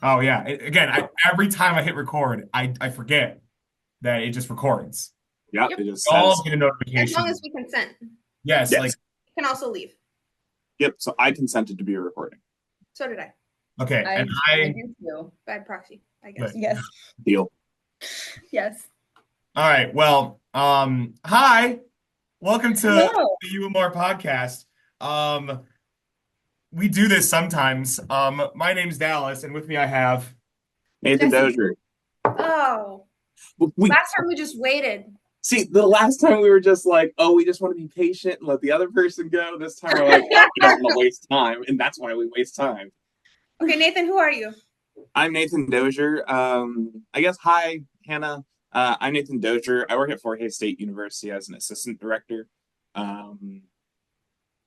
Oh yeah. Every time I hit record, I forget that it just records. Yep, Yep. it just Y'all says get a As long as notification. we consent. Yes, like yes. You can also leave. Yep. So I consented to be a recording. So did I. okay, and I I do too. Bad proxy, I guess. good. Yes. Deal. Yes. All right. Well, hi. Welcome to Hello. the UMR podcast. Um, we do this sometimes. My name's Dallas, and with me I have Nathan Jesse. Dozier. Oh, We last time we just waited. see the last time we were just like, oh, we just want to be patient and let the other person go. This time we're like, oh, we don't want to waste time, and that's why we waste time. Okay, Nathan, who are you? I'm Nathan Dozier. I guess hi, Hannah. I'm Nathan Dozier. I work at Fort Hays State University as an assistant director. Um,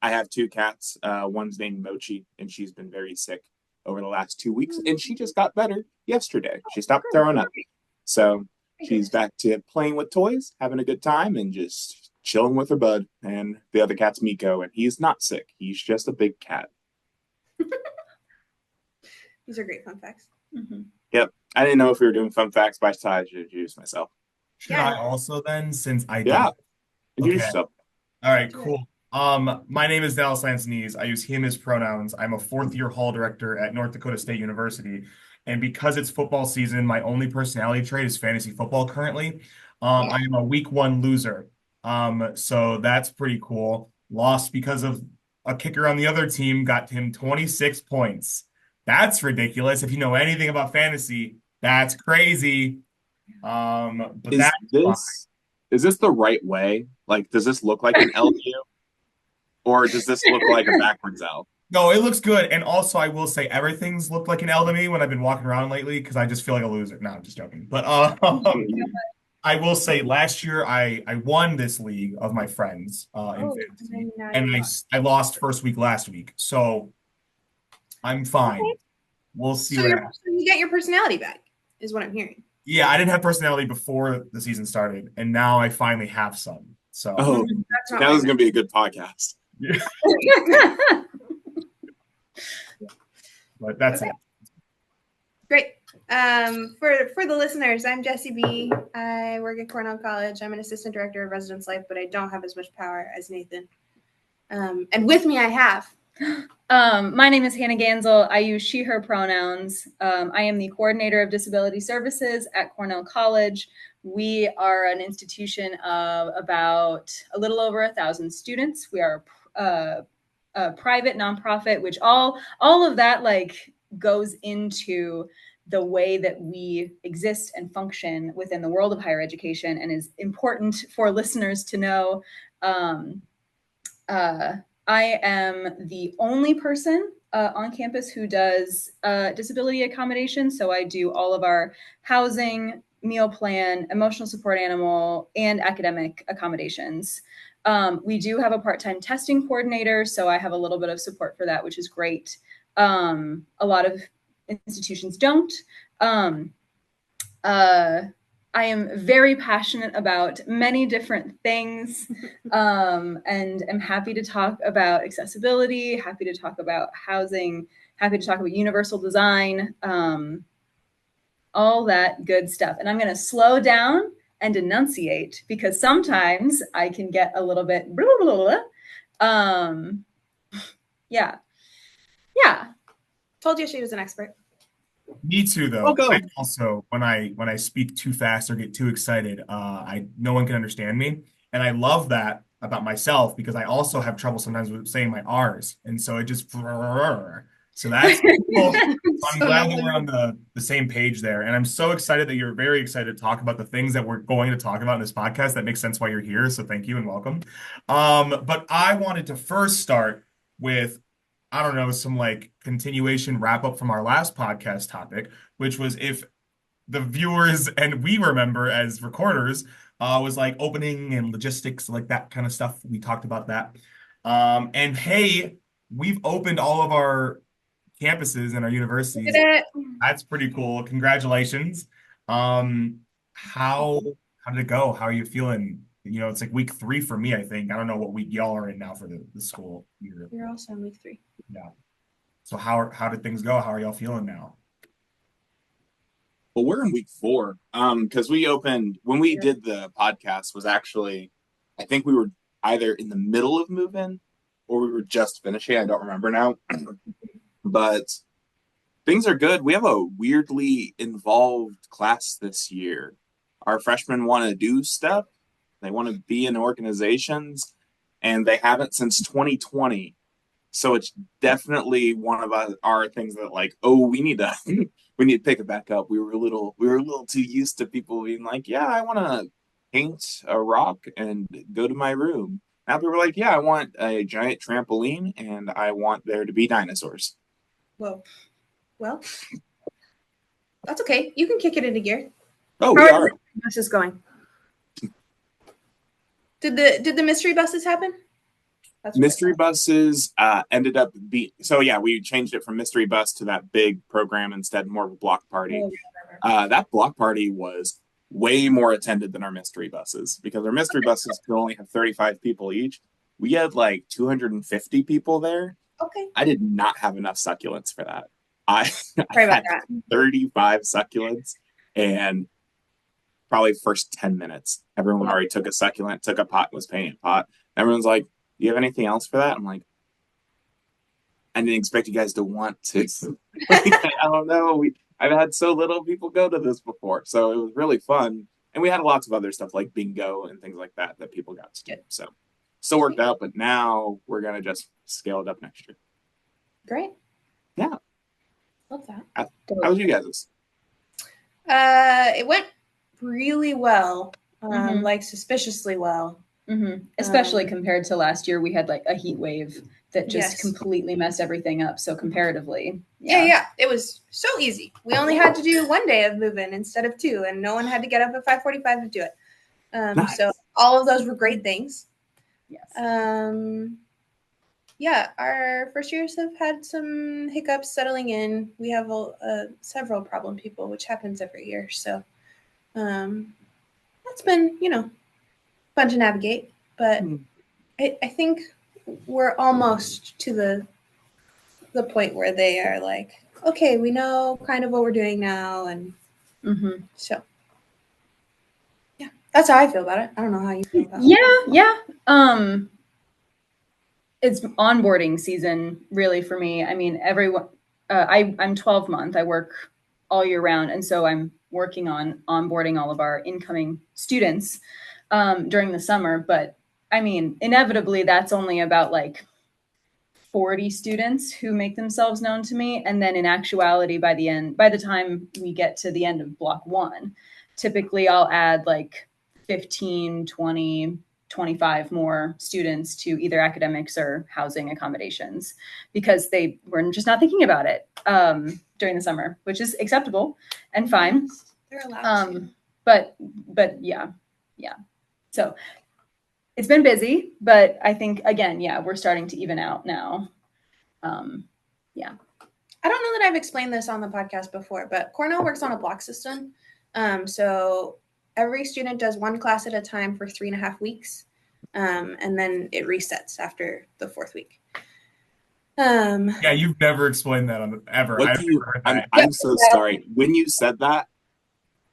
I have two cats. One's named Mochi, and she's been very sick over the last 2 weeks, and she just got better yesterday. She stopped throwing up. So she's back to playing with toys, having a good time, and just chilling with her bud. And the other cat's Miko, and he's not sick. He's just a big cat. These are great fun facts. Mm-hmm. Yep. I didn't know if we were doing fun facts, but I decided to introduce myself. should I also then, since I did. Yeah. Introduce Okay. yourself. All right, cool. My name is Dallas Lansanese. I use him as pronouns. I'm a fourth year hall director at North Dakota State University. And because it's football season, my only personality trait is fantasy football currently. I am a week one loser. So that's pretty cool. Lost because of a kicker on the other team, got him 26 points. That's ridiculous. If you know anything about fantasy, that's crazy. But Is that's fine. this the right way? Like, does this look like an LU, or does this look like a backwards L? No, it looks good. And also, I will say everything's looked like an L to me when I've been walking around lately because I just feel like a loser. No, I'm just joking. But I will say last year I won this league of my friends in Oh, fantasy, and now and you I lost first week last week, so I'm fine. Okay. We'll see So what you're happens. so you get your personality back, is what I'm hearing. Yeah, I didn't have personality before the season started, and now I finally have some. So, Oh, That's not now what this I is meant. gonna be a good podcast. but that's Okay, it. great. For the listeners, I'm Jessie B. I work at Cornell College. I'm an assistant director of residence life, but I don't have as much power as Nathan. And with me, I have. My name is Hannah Gansel. I use she, her pronouns. I am the coordinator of disability services at Cornell College. We are an institution of about a little over 1,000 students. We are a private nonprofit, which all of that like goes into the way that we exist and function within the world of higher education, and is important for listeners to know. Um, uh, I am the only person on campus who does disability accommodation. So I do all of our housing, meal plan, emotional support animal, and academic accommodations. We do have a part-time testing coordinator, so I have a little bit of support for that, which is great. A lot of institutions don't. Um, uh, I am very passionate about many different things, and am happy to talk about accessibility, happy to talk about housing, happy to talk about universal design, all that good stuff. And I'm going to slow down and enunciate because sometimes I can get a little bit blah, blah, blah, blah. Yeah. Yeah. Told you she was an expert. Me too, though. I Welcome. also, when I speak too fast or get too excited, I no one can understand me, and I love that about myself because I also have trouble sometimes with saying my R's, and so it just so that's cool. I'm So no glad that we're one. on the same page there, and I'm so excited that you're very excited to talk about the things that we're going to talk about in this podcast. That makes sense why you're here, so thank you and welcome. But I wanted to first start with I don't know, some like continuation wrap up from our last podcast topic, which was if the viewers and we remember as recorders, was like opening and logistics, like that kind of stuff. We talked about that. And hey, we've opened all of our campuses and our Look at universities. it. That's pretty cool. Congratulations. Um, how how did it go? How are you feeling? You know, it's like week three for me, I think. I don't know what week y'all are in now for the school year. You're also in week 3. Yeah. So how did things go? How are y'all feeling now? Well, we're in week 4. Because we opened when we did the podcast was actually, I think we were either in the middle of move-in or we were just finishing. I don't remember now. But things are good. We have a weirdly involved class this year. Our freshmen want to do stuff. They want to be in organizations, and they haven't since 2020. So it's definitely one of our things that like, oh, we need to we need to pick it back up. We were a little too used to people being like, yeah, I want to paint a rock and go to my room. Now people are like, yeah, I want a giant trampoline and I want there to be dinosaurs. Whoa. Well, that's okay. You can kick it into gear. Oh, How we are are. the buses going? Did the mystery buses happen? That's what I Mystery thought. buses ended up being so yeah, we changed it from mystery bus to that big program instead, more of a block party. That block party was way more attended than our mystery buses because our mystery buses could only have 35 people each. We had like 250 people there. Okay. I did not have enough succulents for that. I Sorry about had that. 35 succulents, and probably first 10 minutes, everyone already took a succulent, took a pot, and was painting a pot. Everyone's like, do you have anything else for that? I'm like, I didn't expect you guys to want to. I don't know. I've had so little people go to this before, so it was really fun. And we had lots of other stuff like bingo and things like that that people got to do. So still worked out, but now we're gonna just scale it up next year. Great. Yeah. Love that. How was you guys'? It went really well. Mhm. Like suspiciously well. Especially compared to last year, we had like a heat wave that just Yes. completely messed everything up. So comparatively, Yeah. It was so easy. We only had to do 1 day of move-in instead of 2, and no one had to get up at 5:45 to do it. Nice. So all of those were great things. Yes. Yeah, our first years have had some hiccups settling in. We have several problem people, which happens every year. So that's been, fun to navigate. But I think we're almost to the point where they are like, okay, we know kind of what we're doing now. And so, yeah, that's how I feel about it. I don't know how you feel about it. Yeah. It's onboarding season really for me. I mean, everyone. I'm 12-month. I work all year round, and so I'm working on onboarding all of our incoming students during the summer. But I mean, inevitably, that's only about like 40 students who make themselves known to me, and then in actuality, by the time we get to the end of block 1, typically I'll add like 15, 20, 25 more students to either academics or housing accommodations because they were just not thinking about it during the summer, which is acceptable and fine. They're allowed to. But yeah. So it's been busy, but I think again, we're starting to even out now. I don't know that I've explained this on the podcast before, but Cornell works on a block system. So every student does 1 class at a time for 3.5 weeks. And then it resets after the 4th week. Yeah, you've never explained that ever. What I've do you? never heard that. I'm so sorry. When you said that,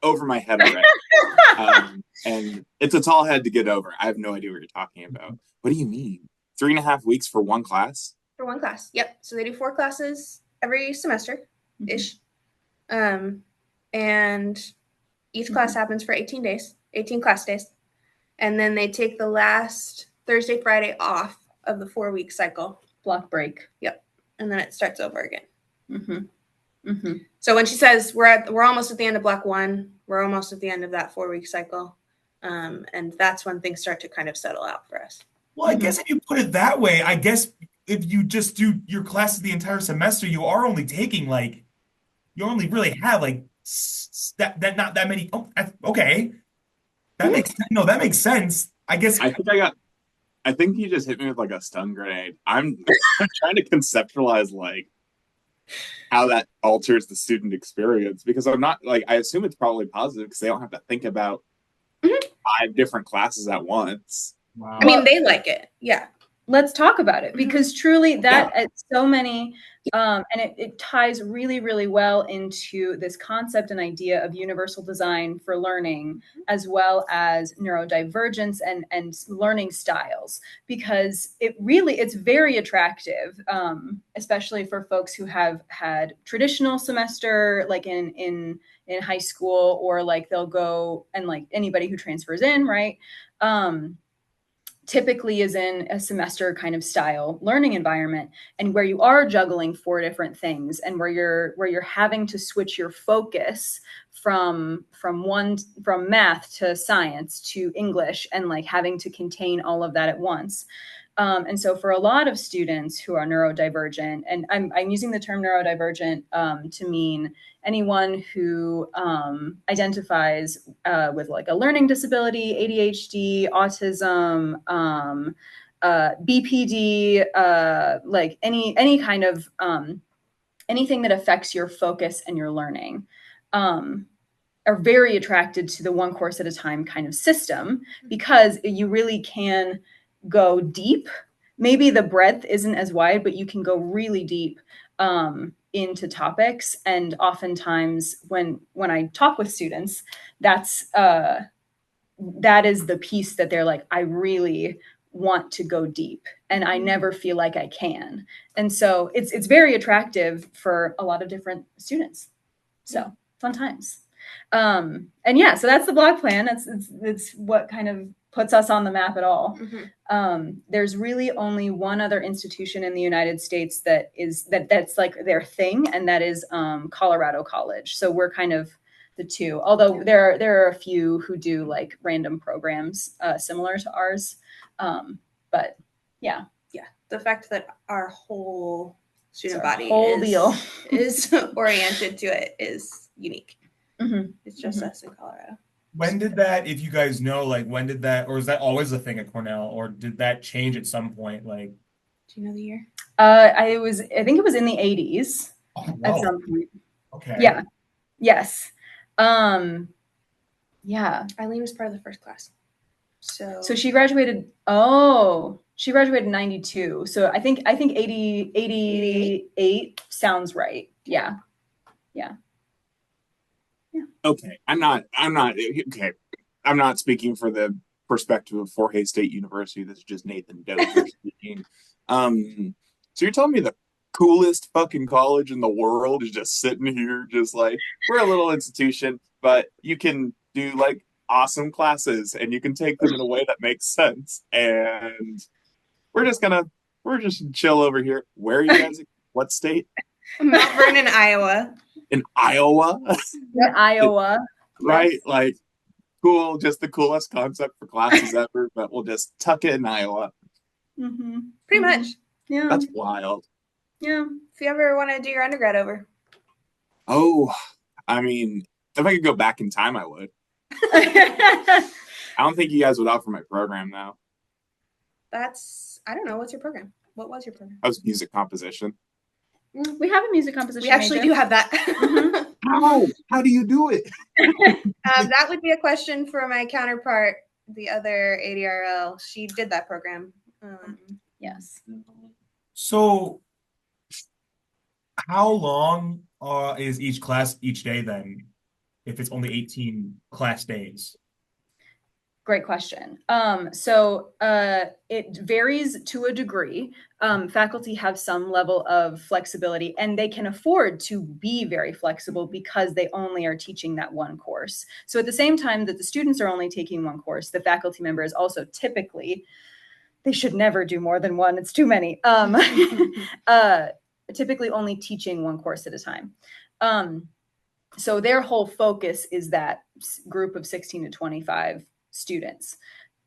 over my head already. And it's a tall head to get over. I have no idea what you're talking about. What do you mean? 3.5 weeks for 1 class? For 1 class. Yep. So they do 4 classes every semester ish. And each class happens for 18 days, 18 class days. And then they take the last Thursday, Friday off of the 4-week cycle. Block break. Yep. And then it starts over again. So when she says we're almost at the end of block 1, we're almost at the end of that 4-week cycle. And that's when things start to kind of settle out for us. Well, I guess if you put it that way, I guess if you just do your classes the entire semester, you are only taking like, you only really have like that not that many. Oh, okay. That makes sense. I guess. I think you just hit me with like a stun grenade. I'm trying to conceptualize like how that alters the student experience because I'm not like, I assume it's probably positive because they don't have to think about 5 different classes at once. Wow. I mean, they like it. Yeah. let's talk about it, because truly that it's so many, and it ties really, really well into this concept and idea of universal design for learning, as well as neurodivergence and learning styles, because it's very attractive, especially for folks who have had traditional semester, like in high school, or like they'll go, and like anybody who transfers in, right? Typically is in a semester kind of style learning environment, and where you are juggling 4 different things, and where you're having to switch your focus from math to science to English, and like having to contain all of that at once. And so for a lot of students who are neurodivergent, and I'm using the term neurodivergent to mean anyone who identifies with like a learning disability, ADHD, autism, BPD, like any kind of anything that affects your focus and your learning, are very attracted to the one course at a time kind of system, because you really can go deep. Maybe the breadth isn't as wide, but you can go really deep into topics. And oftentimes when I talk with students, that is the piece that they're like, I really want to go deep, and I never feel like I can. And so it's very attractive for a lot of different students. So fun times. And yeah, so that's the block plan. It's what kind of puts us on the map at all. There's really only one other institution in the United States that's like their thing, and that is Colorado College. So we're kind of the two, although there are a few who do like random programs similar to ours. But yeah, the fact that our whole student Our body whole deal. is oriented to it is unique. It's just us in Colorado. When did that, if you guys know, like when did that, or was that always a thing at Cornell, or did that change at some point? Like, Do you know the year? I think it was in the 80s at some point. Okay. Yeah. Yes. Yeah. Eileen was part of the first class. So she graduated. Oh, she graduated in 92. So I think 88 sounds right. Yeah. Okay, I'm not okay. I'm not speaking for the perspective of Fort Hays State University. This is just Nathan Dozier speaking. So you're telling me the coolest fucking college in the world is just sitting here, just like, we're a little institution, but you can do like awesome classes and you can take them in a way that makes sense. And we're just chill over here. Where are you guys? What state? Mount Vernon, Iowa. In Iowa? In Iowa. Right? Yes. Like, cool, just the coolest concept for classes ever, but we'll just tuck it in Iowa. Pretty much. Yeah. That's wild. Yeah. If you ever want to do your undergrad over. Oh, I mean, if I could go back in time, I would. I don't think you guys would offer my program now. I don't know. What's your program? What was your program? I was music composition. We have a music composition. We actually do have that. How do you do it? That would be a question for my counterpart, the other ADRL. She did that program. Yes. So how long is each class each day then, if it's only 18 class days? Great question. So it varies to a degree. Faculty have some level of flexibility, and they can afford to be very flexible because they only are teaching that one course. So at the same time that the students are only taking one course, the faculty member is also typically, they should never do more than one. It's too many. Typically only teaching one course at a time. So their whole focus is that group of 16 to 25 students,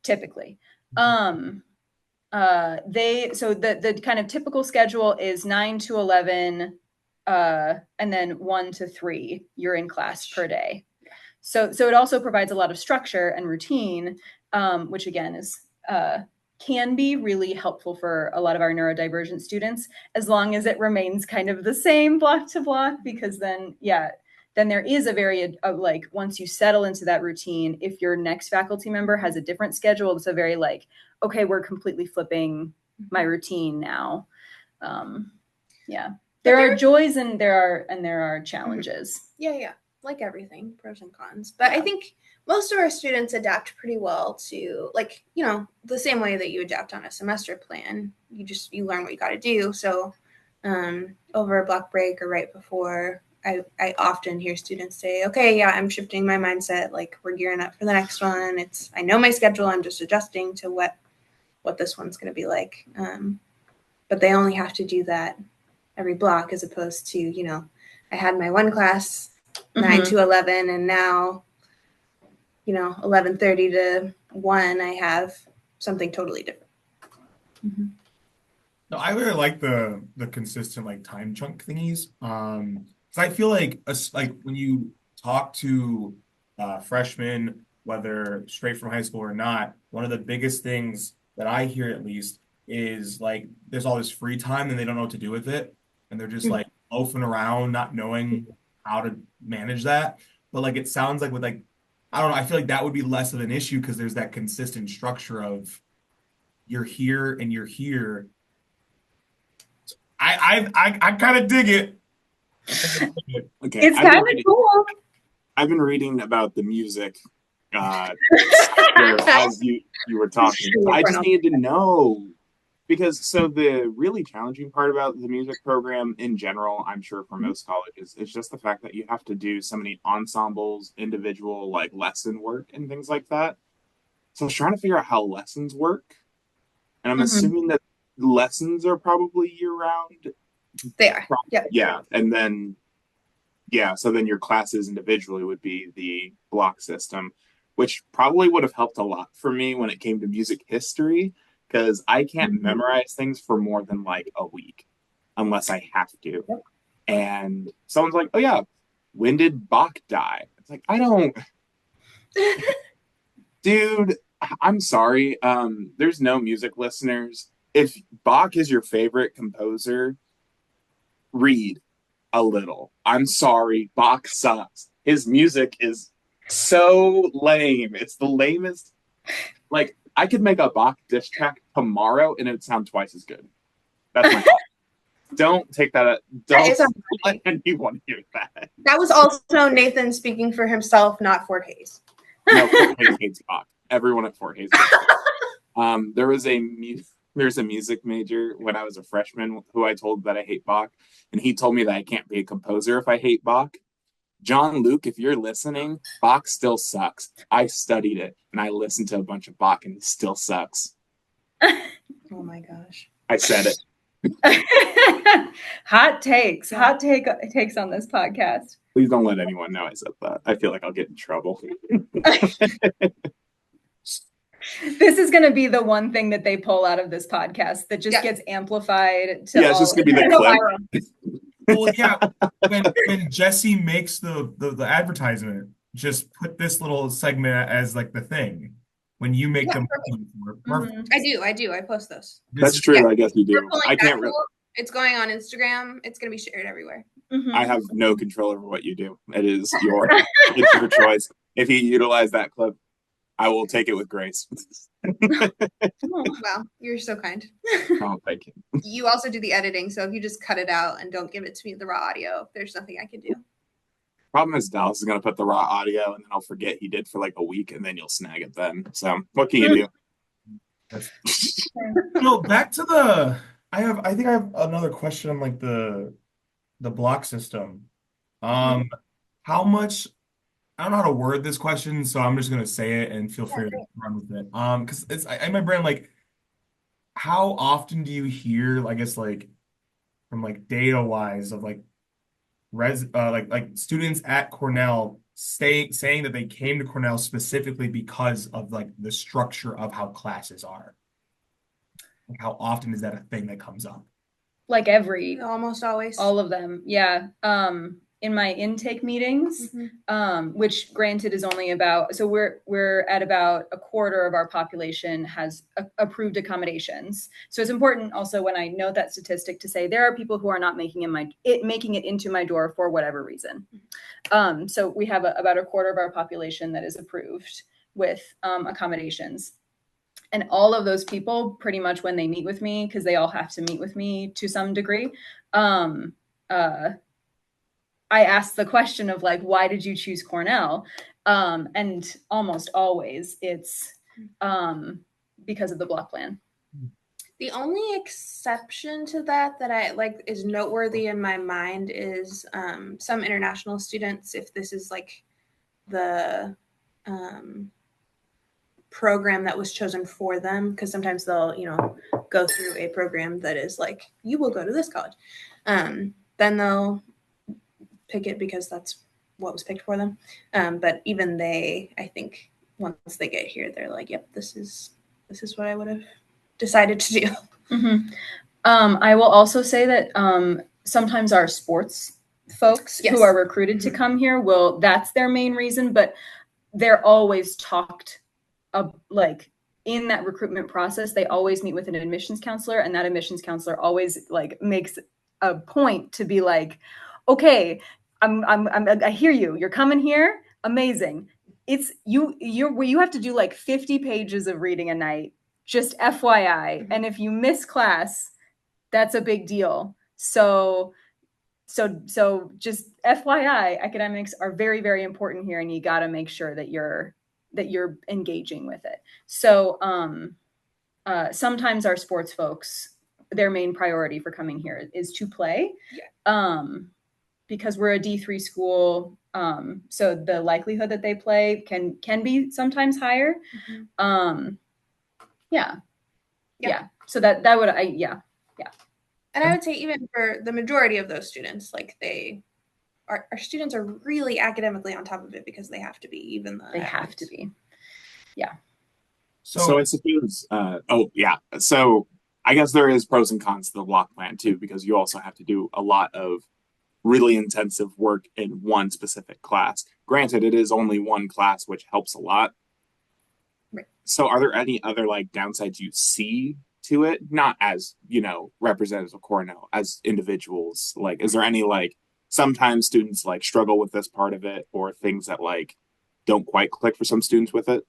typically. The kind of typical schedule is 9 to 11, and then 1 to 3 you're in class per day. So it also provides a lot of structure and routine, which again is can be really helpful for a lot of our neurodivergent students, as long as it remains kind of the same block to block, because then there is a very like, once you settle into that routine, if your next faculty member has a different schedule, it's a very like, okay, we're completely flipping my routine now. Yeah, there are joys and there are challenges. Yeah, like everything, pros and cons. But I think most of our students adapt pretty well to, like, the same way that you adapt on a semester plan. You learn what you got to do. So over a block break or right before, I often hear students say, okay, yeah, I'm shifting my mindset. Like, we're gearing up for the next one. I know my schedule. I'm just adjusting to what this one's going to be like. But they only have to do that every block, as opposed to, I had my one class 9 to 11, and now, 11:30 to 1, I have something totally different. No, I really like the consistent like time chunk thingies. 'Cause I feel like when you talk to freshmen, whether straight from high school or not, one of the biggest things that I hear at least is like there's all this free time and they don't know what to do with it, and they're just like loafing around, not knowing how to manage that. But like it sounds like with like I don't know, I feel like that would be less of an issue because there's that consistent structure of you're here and you're here. I kind of dig it. Okay, It's kind of cool. I've been reading about the music as you were talking. I just needed to know because the really challenging part about the music program in general, I'm sure for most colleges, is just the fact that you have to do so many ensembles, individual like lesson work and things like that. So I was trying to figure out how lessons work, and I'm assuming that lessons are probably year round. They are. Yeah, and then so then your classes individually would be the block system, which probably would have helped a lot for me when it came to music history, because I can't memorize things for more than like a week unless I have to. And someone's like, oh yeah, when did Bach die? It's like, I don't dude, I'm sorry. There's no music listeners. If Bach is your favorite composer, read a little. I'm sorry, Bach sucks. His music is so lame. It's the lamest. Like, I could make a Bach diss track tomorrow and it'd sound twice as good. That's my thought. Don't take that. Don't let anyone hear that. That was also Nathan speaking for himself, not Fort Hayes. No, Fort Hayes hates Bach. Everyone at Fort Hayes hates Bach. There's a music major when I was a freshman who I told that I hate Bach, and he told me that I can't be a composer if I hate Bach. John Luke, if you're listening, Bach still sucks. I studied it, and I listened to a bunch of Bach, and it still sucks. Oh my gosh. I said it. Hot takes on this podcast. Please don't let anyone know I said that. I feel like I'll get in trouble. This is going to be the one thing that they pull out of this podcast that just gets amplified. To it's just going to be the clip. Well, yeah. When Jesse makes the advertisement, just put this little segment as like the thing. When you make them, perfect. I do. I post those. That's true. I guess you do. I can't really. It's going on Instagram. It's going to be shared everywhere. I have no control over what you do. It's your choice. If you utilize that clip, I will take it with grace. Wow, you're so kind. Oh, thank you. You also do the editing, so if you just cut it out and don't give it to me the raw audio, there's nothing I can do. Problem is Dallas is going to put the raw audio and then I'll forget he did for like a week and then you'll snag it then. So what can you do? Back to I think I have another question on like the block system. How much, I don't know how to word this question, so I'm just going to say it and feel free to run with it. Because it's in my brain, like, how often do you hear, I guess, like, from like data wise of like like students at Cornell saying that they came to Cornell specifically because of like the structure of how classes are? Like, how often is that a thing that comes up? Like almost always. All of them. Yeah. In my intake meetings, which granted is only about, so we're at about a quarter of our population has approved accommodations. So it's important also when I note that statistic to say there are people who are not making it into my door for whatever reason. So we have about a quarter of our population that is approved with accommodations. And all of those people, pretty much when they meet with me, because they all have to meet with me to some degree, I ask the question of like, why did you choose Cornell? And almost always it's because of the block plan. The only exception to that I like is noteworthy in my mind is some international students, if this is like the program that was chosen for them, because sometimes they'll, go through a program that is like, you will go to this college. Then they'll pick it because that's what was picked for them. But even they, I think once they get here, they're like, yep, this is what I would have decided to do. Mm-hmm. I will also say that sometimes our sports folks who are recruited to come here that's their main reason, but they're always talked like in that recruitment process, they always meet with an admissions counselor, and that admissions counselor always like makes a point to be like, okay, I hear you. You're coming here. Amazing. It's you have to do like 50 pages of reading a night, just FYI. And if you miss class, that's a big deal. So just FYI, academics are very, very important here, and you got to make sure that you're engaging with it. So sometimes our sports folks, their main priority for coming here is to play. Because we're a D3 school, so the likelihood that they play can be sometimes higher. Yeah. So that would And I would say even for the majority of those students, like our students are really academically on top of it because they have to be, even though they have to be. Yeah. So I suppose, so I guess there is pros and cons to the block plan too, because you also have to do a lot of really intensive work in one specific class. Granted, it is only one class, which helps a lot. Right. So are there any other like downsides you see to it? Not as, representatives of Cornell, as individuals. Like, is there any like sometimes students like struggle with this part of it, or things that like don't quite click for some students with it?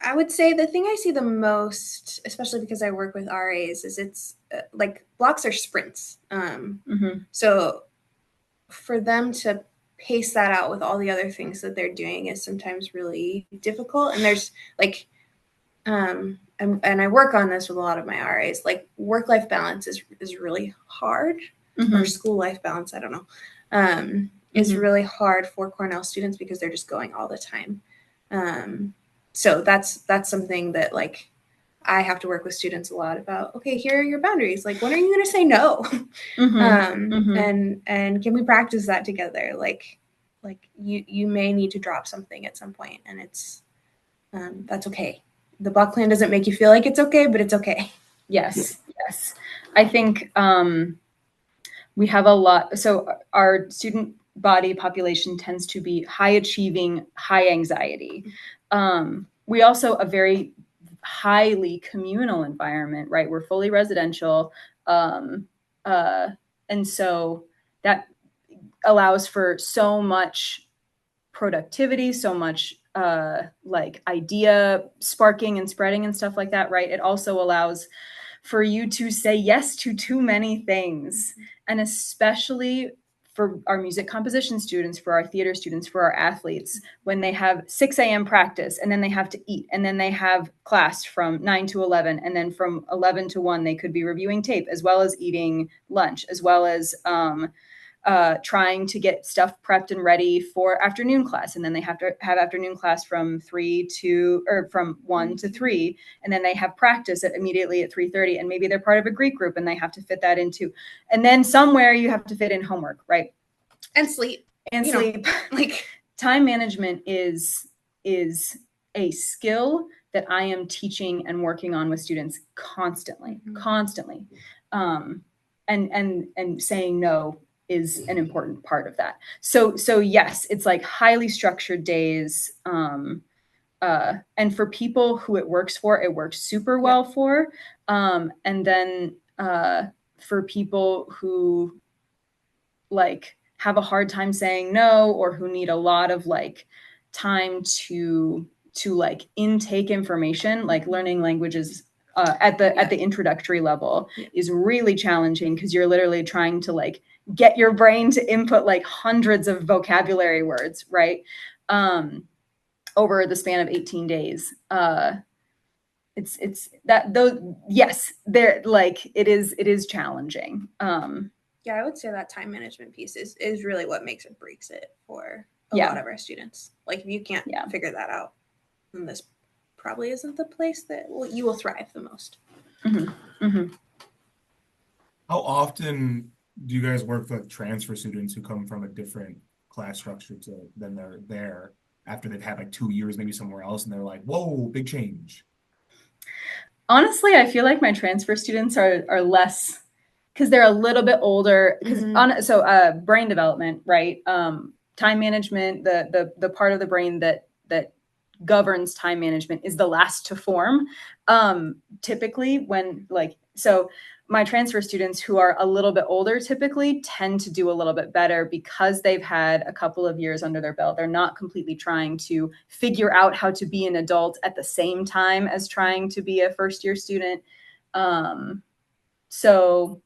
I would say the thing I see the most, especially because I work with RAs, is it's like blocks are sprints. So for them to pace that out with all the other things that they're doing is sometimes really difficult. And there's like, and I work on this with a lot of my RAs, like work-life balance is really hard, or school-life balance, I don't know, is really hard for Cornell students because they're just going all the time. So that's something that like I have to work with students a lot about. Okay, here are your boundaries. Like, when are you going to say no? And can we practice that together? Like you may need to drop something at some point, and it's that's okay. The block plan doesn't make you feel like it's okay, but it's okay. Yes. I think we have a lot. So our student body population tends to be high achieving, high anxiety. We also a very highly communal environment, right? We're fully residential. And so that allows for so much productivity, so much like idea sparking and spreading and stuff like that, right? It also allows for you to say yes to too many things. And especially for our music composition students, for our theater students, for our athletes, when they have 6 a.m. practice and then they have to eat and then they have class from 9 to 11 and then from 11 to 1 they could be reviewing tape as well as eating lunch, as well as trying to get stuff prepped and ready for afternoon class. And then they have to have afternoon class from 1 to 3. And then they have practice immediately at 3:30. And maybe they're part of a Greek group and they have to fit that into. And then somewhere you have to fit in homework, right? And sleep. Like time management is a skill that I am teaching and working on with students constantly. And saying no is an important part of that. So yes, it's like highly structured days. And for people who it works super well for. And then for people who like have a hard time saying no, or who need a lot of like time to to like intake information, like learning languages at the introductory level is really challenging, because you're literally trying to like get your brain to input like hundreds of vocabulary words, right? Over the span of 18 days. It's that those, yes, they're like, it is challenging. Yeah, I would say that time management piece is really what makes or breaks it for a Yeah. lot of our students. Like if you can't Yeah. figure that out, then this probably isn't the place that you will thrive the most. How often do you guys work with transfer students who come from a different class structure than they're there after they've had like 2 years maybe somewhere else, and they're like, whoa, big change? Honestly, I feel like my transfer students are less, because they're a little bit older. Because brain development, right? Time management, the part of the brain that governs time management is the last to form. Typically, when my transfer students who are a little bit older typically tend to do a little bit better because they've had a couple of years under their belt. They're not completely trying to figure out how to be an adult at the same time as trying to be a first year student. So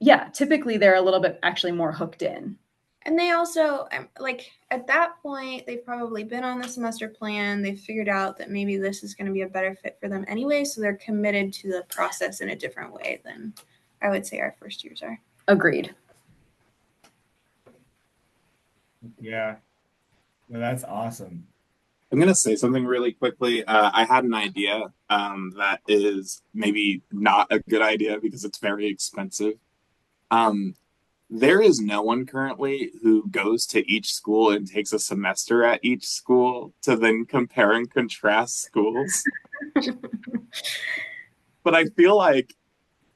yeah, typically they're a little bit actually more hooked in. And they also, like, at that point, they've probably been on the semester plan. They've figured out that maybe this is going to be a better fit for them anyway. So they're committed to the process in a different way than I would say our first years are. Agreed. Yeah. Well, that's awesome. I'm going to say something really quickly. I had an idea that is maybe not a good idea because it's very expensive. There is no one currently who goes to each school and takes a semester at each school to then compare and contrast schools. But I feel like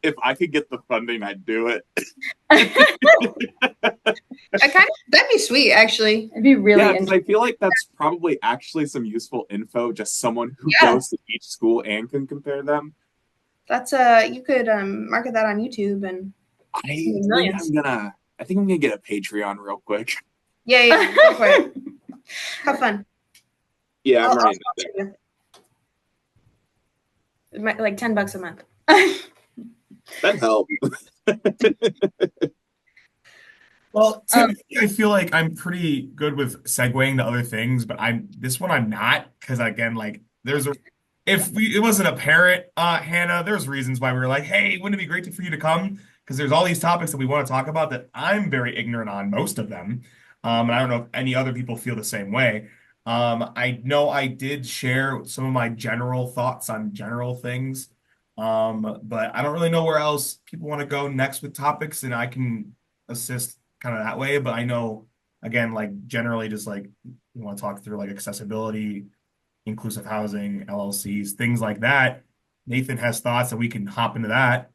if I could get the funding, I'd do it. That'd be sweet, actually. It'd be really because I feel like that's probably actually some useful info. Just someone who goes to each school and can compare them. That's you could market that on YouTube and I think I'm gonna get a Patreon real quick. Yeah, go for it. Have fun. Yeah, I'm right. Like $10 a month. That helped. Well, typically I feel like I'm pretty good with segueing to other things, but I'm not, because again, like it wasn't apparent, Hannah, there's reasons why we were like, hey, wouldn't it be great for you to come? Because there's all these topics that we want to talk about that I'm very ignorant on, most of them. And I don't know if any other people feel the same way. I know I did share some of my general thoughts on general things. But I don't really know where else people want to go next with topics, and I can assist kind of that way. But I know, again, like generally just like we want to talk through like accessibility, inclusive housing, LLCs, things like that. Nathan has thoughts, and we can hop into that.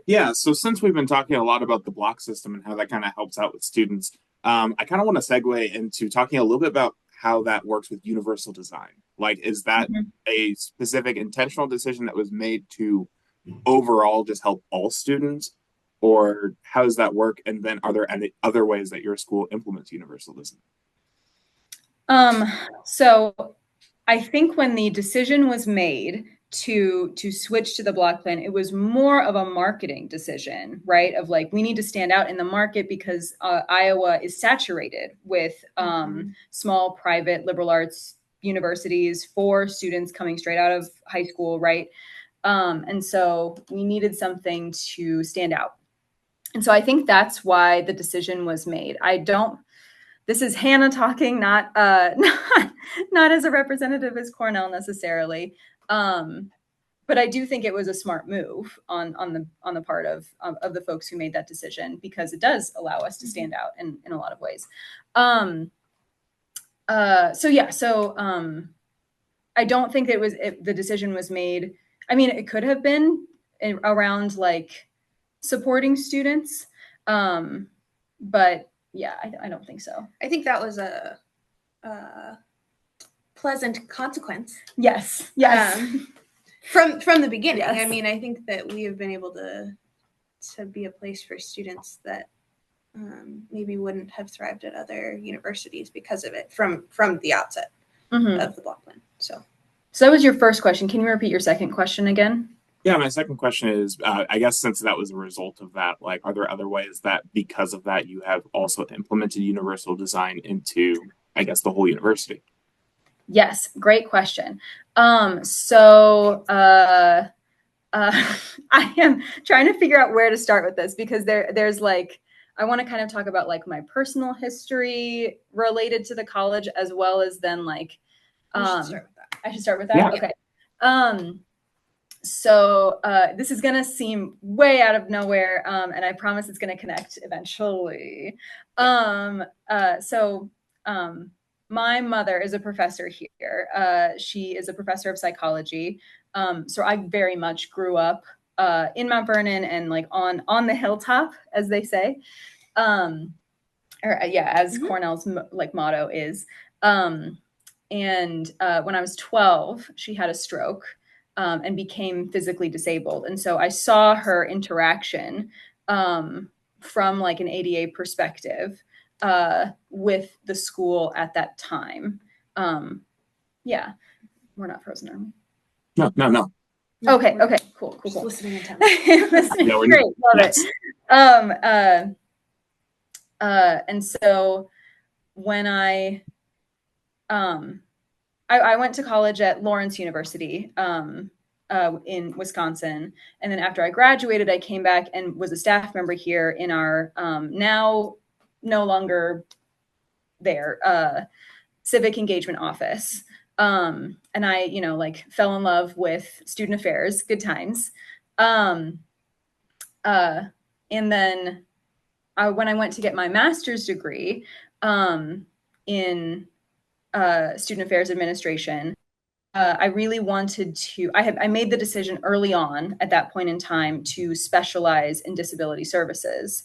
Yeah, so since we've been talking a lot about the block system and how that kind of helps out with students, I kind of want to segue into talking a little bit about how that works with universal design. Like, is that a specific intentional decision that was made to overall just help all students? Or how does that work? And then are there any other ways that your school implements universal design? So I think when the decision was made to switch to the block plan, it was more of a marketing decision, right? Of like, we need to stand out in the market because Iowa is saturated with small private liberal arts universities for students coming straight out of high school, right? And so we needed something to stand out. And so I think that's why the decision was made. This is Hannah talking, not as a representative as Cornell necessarily. But I do think it was a smart move on the part of the folks who made that decision, because it does allow us to stand out in a lot of ways. I don't think the decision was made. I mean, it could have been around like supporting students, but yeah, I don't think so. I think that was a pleasant consequence. Yes. From the beginning. Yes. I mean, I think that we have been able to be a place for students that maybe wouldn't have thrived at other universities because of it from the outset. of the block plan. So that was your first question. Can you repeat your second question again? Yeah, my second question is, I guess since that was a result of that, like, are there other ways that because of that you have also implemented universal design into, I guess, the whole university? Yes, great question. I am trying to figure out where to start with this because there's like, I want to kind of talk about like my personal history related to the college as well as then like, you should start with that. I should start with that? Yeah. Okay. This is going to seem way out of nowhere, and I promise it's going to connect eventually. My mother is a professor here. She is a professor of psychology. So I very much grew up in Mount Vernon and like on the hilltop, as they say. As Cornell's like motto is. And when I was 12, she had a stroke and became physically disabled. And so I saw her interaction from like an ADA perspective with the school at that time. Yeah, we're not frozen, are we? No. Okay, cool. Just listening intently. Listening, Yeah, great, love yes. it. And so when I went to college at Lawrence University in Wisconsin. And then after I graduated, I came back and was a staff member here in our now no longer there civic engagement office. And I, like fell in love with student affairs, good times. And then when I went to get my master's degree in student affairs administration, I really wanted to, I made the decision early on at that point in time to specialize in disability services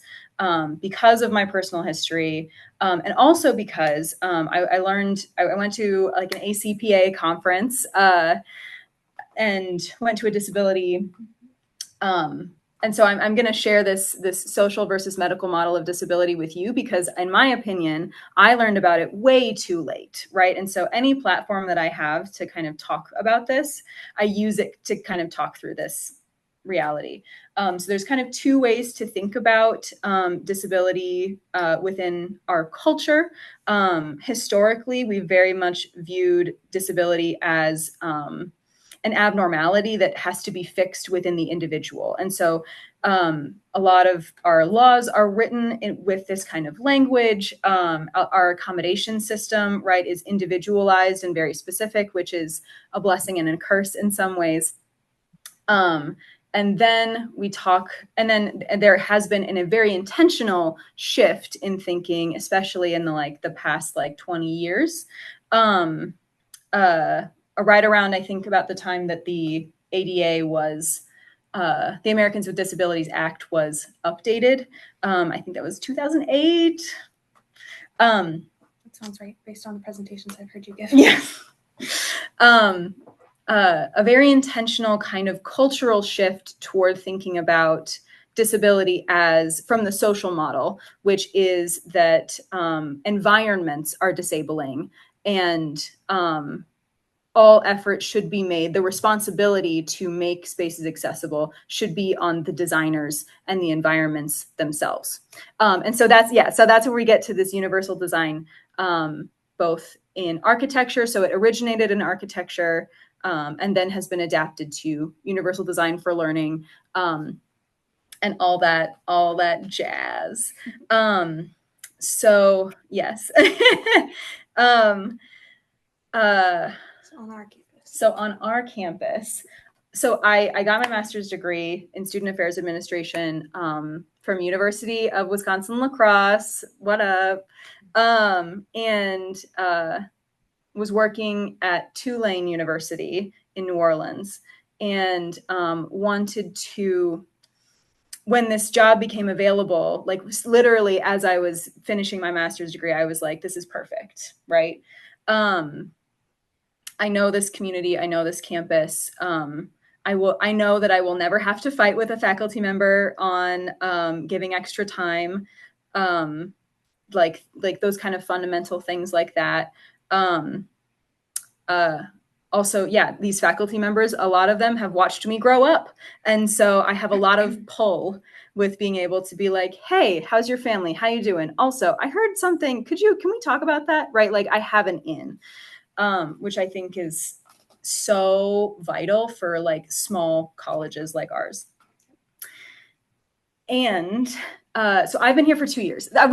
because of my personal history. And also because I went to like an ACPA conference and went to a disability and so I'm going to share this social versus medical model of disability with you because, in my opinion, I learned about it way too late, right? And so any platform that I have to kind of talk about this, I use it to kind of talk through this reality. So there's kind of two ways to think about disability within our culture. Historically, we very much viewed disability as an abnormality that has to be fixed within the individual. And so a lot of our laws are written with this kind of language. Our accommodation system, right, is individualized and very specific, which is a blessing and a curse in some ways. And then there has been a very intentional shift in thinking, especially in the past 20 years. Right around, I think, about the time that the ADA was, the Americans with Disabilities Act was updated. I think that was 2008. That sounds right, based on the presentations I've heard you give. Yeah. A very intentional kind of cultural shift toward thinking about disability as from the social model, which is that environments are disabling and all effort should be made. The responsibility to make spaces accessible should be on the designers and the environments themselves. And so that's where we get to this universal design, both in architecture. So it originated in architecture and then has been adapted to universal design for learning and all that jazz. So yes. On our campus. So I got my master's degree in student affairs administration from University of Wisconsin-La Crosse. What up? And was working at Tulane University in New Orleans and wanted to, when this job became available, like literally as I was finishing my master's degree, I was like, this is perfect, right? I know this community. I know this campus. I know that I will never have to fight with a faculty member on giving extra time, like those kind of fundamental things like that. also, yeah, these faculty members, a lot of them have watched me grow up. And so I have a lot of pull with being able to be like, hey, how's your family? How you doing? Also, I heard something, can we talk about that? Right? Like I have an in, which I think is so vital for like small colleges like ours. And so I've been here for 2 years. I'm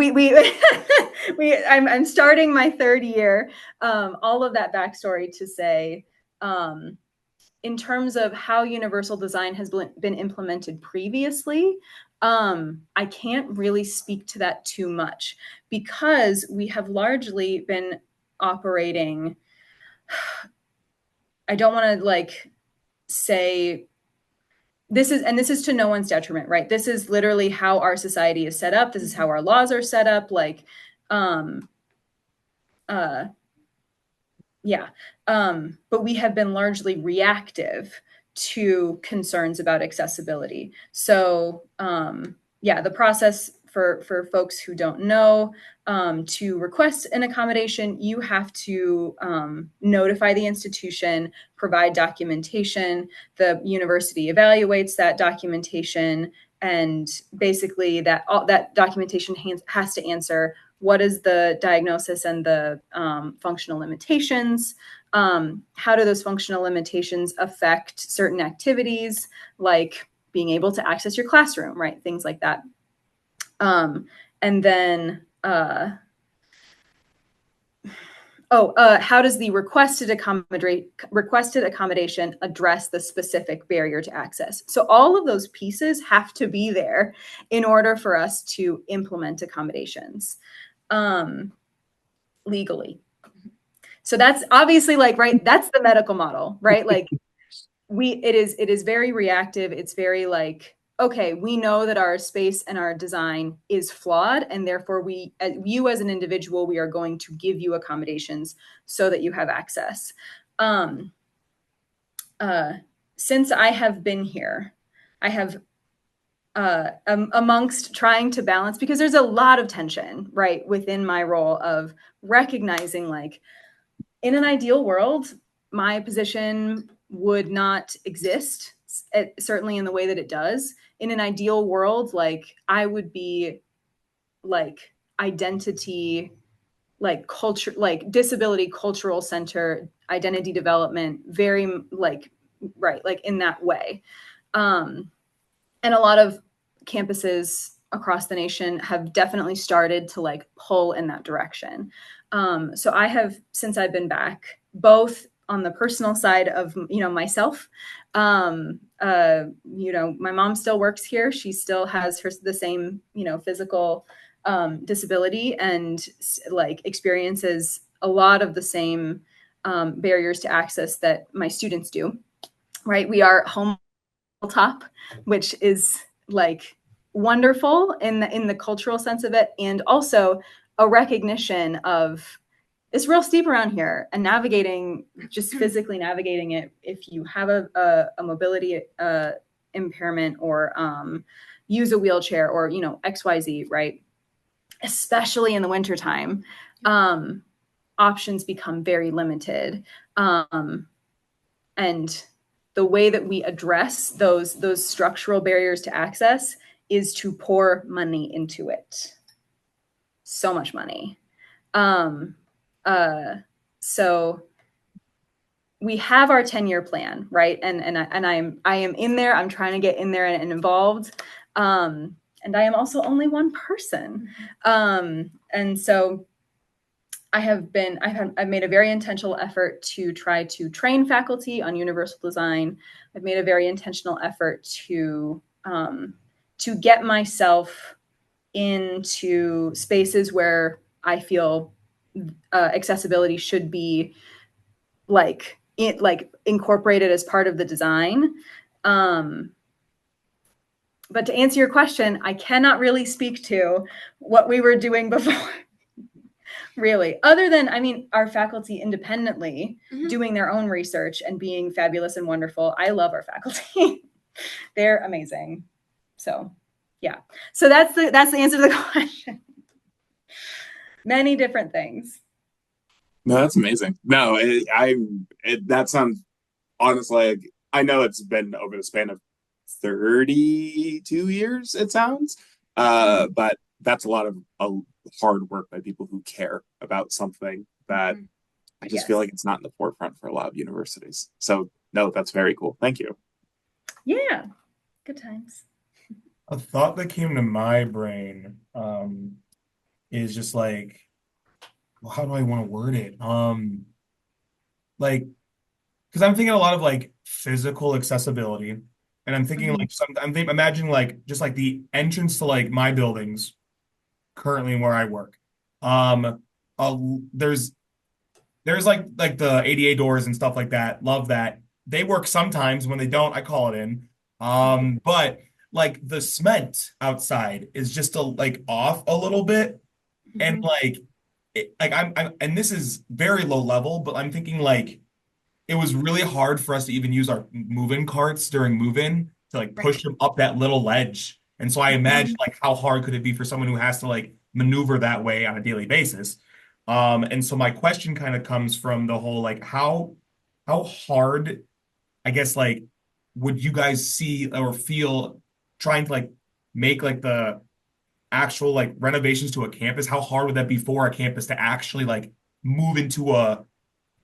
starting my 3rd year. All of that backstory to say, in terms of how universal design has been implemented previously, I can't really speak to that too much because we have largely been operating. I don't want to like say this is to no one's detriment, right? This is literally how our society is set up. This is how our laws are set up. Like, yeah. But we have been largely reactive to concerns about accessibility. So, yeah, the process for folks who don't know, to request an accommodation, you have to notify the institution, provide documentation. The university evaluates that documentation, and basically that documentation has to answer what is the diagnosis and the functional limitations. How do those functional limitations affect certain activities, like being able to access your classroom, right? Things like that. And then, how does the requested accommodation address the specific barrier to access? So all of those pieces have to be there in order for us to implement accommodations legally. So that's obviously like, right, that's the medical model, right? Like it is very reactive. It's very like, okay, we know that our space and our design is flawed, and therefore you as an individual, we are going to give you accommodations so that you have access. Since I have been here, I have amongst trying to balance, because there's a lot of tension, right, within my role of recognizing like, in an ideal world, my position would not exist, certainly in the way that it does. In an ideal world, like I would be like identity, like culture, like disability cultural center, identity development, very like, right, like in that way. And a lot of campuses across the nation have definitely started to like pull in that direction. So I have, since I've been back, both on the personal side of, myself, my mom still works here. She still has the same, physical disability, and like experiences a lot of the same barriers to access that my students do, right? We are home top, which is like wonderful in the cultural sense of it, and also a recognition of it's real steep around here, and navigating, just physically navigating it, if you have a mobility impairment or use a wheelchair or XYZ, right? Especially in the wintertime, options become very limited. And the way that we address those structural barriers to access is to pour money into it. So much money. So we have our 10-year plan, right? And I am in there. I'm trying to get in there and involved. And I am also only one person. And so I've made a very intentional effort to try to train faculty on universal design. I've made a very intentional effort to get myself into spaces where I feel accessibility should be like incorporated as part of the design. But to answer your question, I cannot really speak to what we were doing before. Really, other than, our faculty independently doing their own research and being fabulous and wonderful. I love our faculty. They're amazing. So yeah. So that's the answer to the question. Many different things. No, that's amazing. No, that sounds honestly, like, I know it's been over the span of 32 years, it sounds. But that's a lot of hard work by people who care about something that Mhm. I just feel Yes. like it's not in the forefront for a lot of universities. So, no, that's very cool. Thank you. Yeah. Good times. A thought that came to my brain is just like, well, how do I want to word it? Like, because I'm thinking a lot of like physical accessibility, and I'm thinking Mhm. like imagining like just like the entrance to like my buildings currently where I work. Um, uh, there's like the ADA doors and stuff like that. Love that. They work sometimes. When they don't, I call it in. But like the cement outside is just like off a little bit, and Mhm. like like I'm and this is very low level, but I'm thinking like it was really hard for us to even use our move-in carts during move-in to like Right. push them up that little ledge. And so I imagine Mhm. like how hard could it be for someone who has to like maneuver that way on a daily basis. And so my question kind of comes from the whole like how hard, I guess, like would you guys see or feel trying to like make like the actual like renovations to a campus? How hard would that be for a campus to actually like move into a,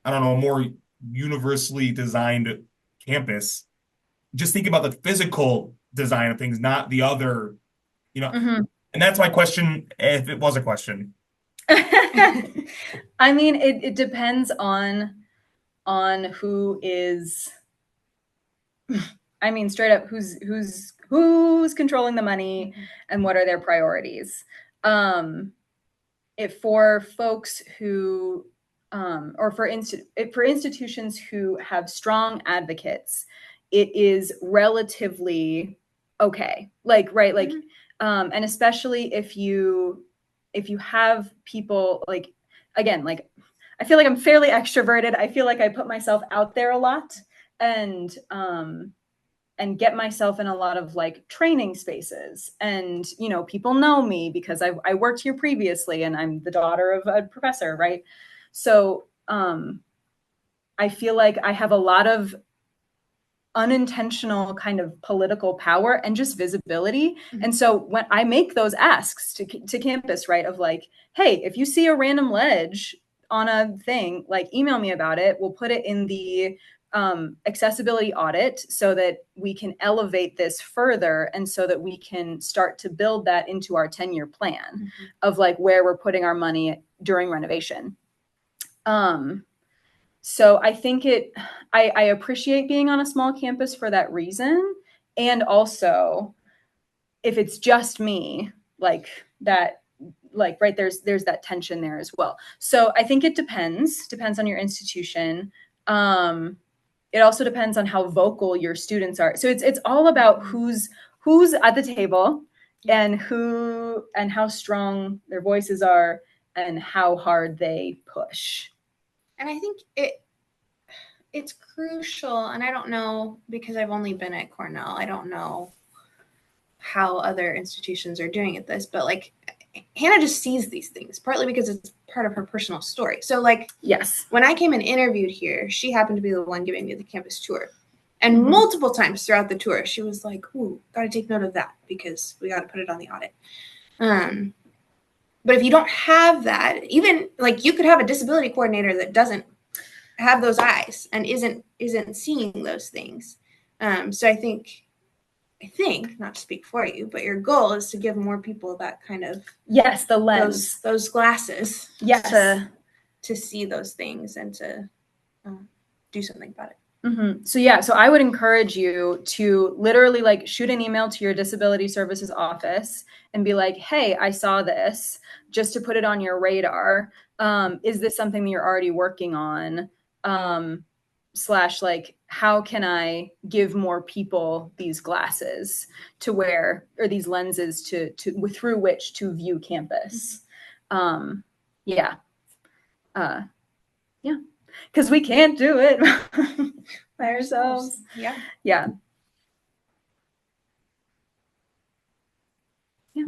I don't know, a more universally designed campus? Just think about the physical design of things, not the other, you know. Mhm. And that's my question, if it was a question. I mean, it depends on who is, I mean, straight up, who's controlling the money Mhm. and what are their priorities. Um, if for folks who or for institutions who have strong advocates, it is relatively okay. Like, right, like, Mhm. and especially if you have people like, again, like, I feel like I'm fairly extroverted. I feel like I put myself out there a lot, and get myself in a lot of like training spaces, and people know me because I worked here previously and I'm the daughter of a professor, right? So I feel like I have a lot of unintentional kind of political power and just visibility. And Mhm. so when I make those asks to campus, right, of like, hey, if you see a random ledge on a thing, like email me about it. We'll put it in the accessibility audit so that we can elevate this further, and so that we can start to build that into our 10-year plan Mhm. of like where we're putting our money during renovation. So I think I appreciate being on a small campus for that reason. And also, if it's just me, like that, like, right, there's that tension there as well. So I think it depends on your institution. It also depends on how vocal your students are. So it's all about Mhm. who's at the table, Yeah. and how strong their voices are, and how hard they push. And I think it's crucial, and I don't know because I've only been at Cornell. I don't know how other institutions are doing at this, but like Hannah just sees these things partly because it's part of her personal story. So like Yes. when I came and interviewed here, she happened to be the one giving me the campus tour. And Mhm. multiple times throughout the tour, she was like, "Ooh, got to take note of that because we got to put it on the audit." Um, but if you don't have that, even like you could have a disability coordinator that doesn't have those eyes and isn't seeing those things. So I think not to speak for you, but your goal is to give more people that kind of Yes, the those lens. those glasses Yes. to see those things and to do something about it. So yeah, so I would encourage you to literally like shoot an email to your disability services office and be like, "Hey, I saw this," just to put it on your radar. Is this something that you're already working on? Slash, like, how can I give more people these glasses to wear, or these lenses to through which to view campus? Yeah, uh, yeah, because we can't do it by ourselves. Yeah. Yeah. Yeah.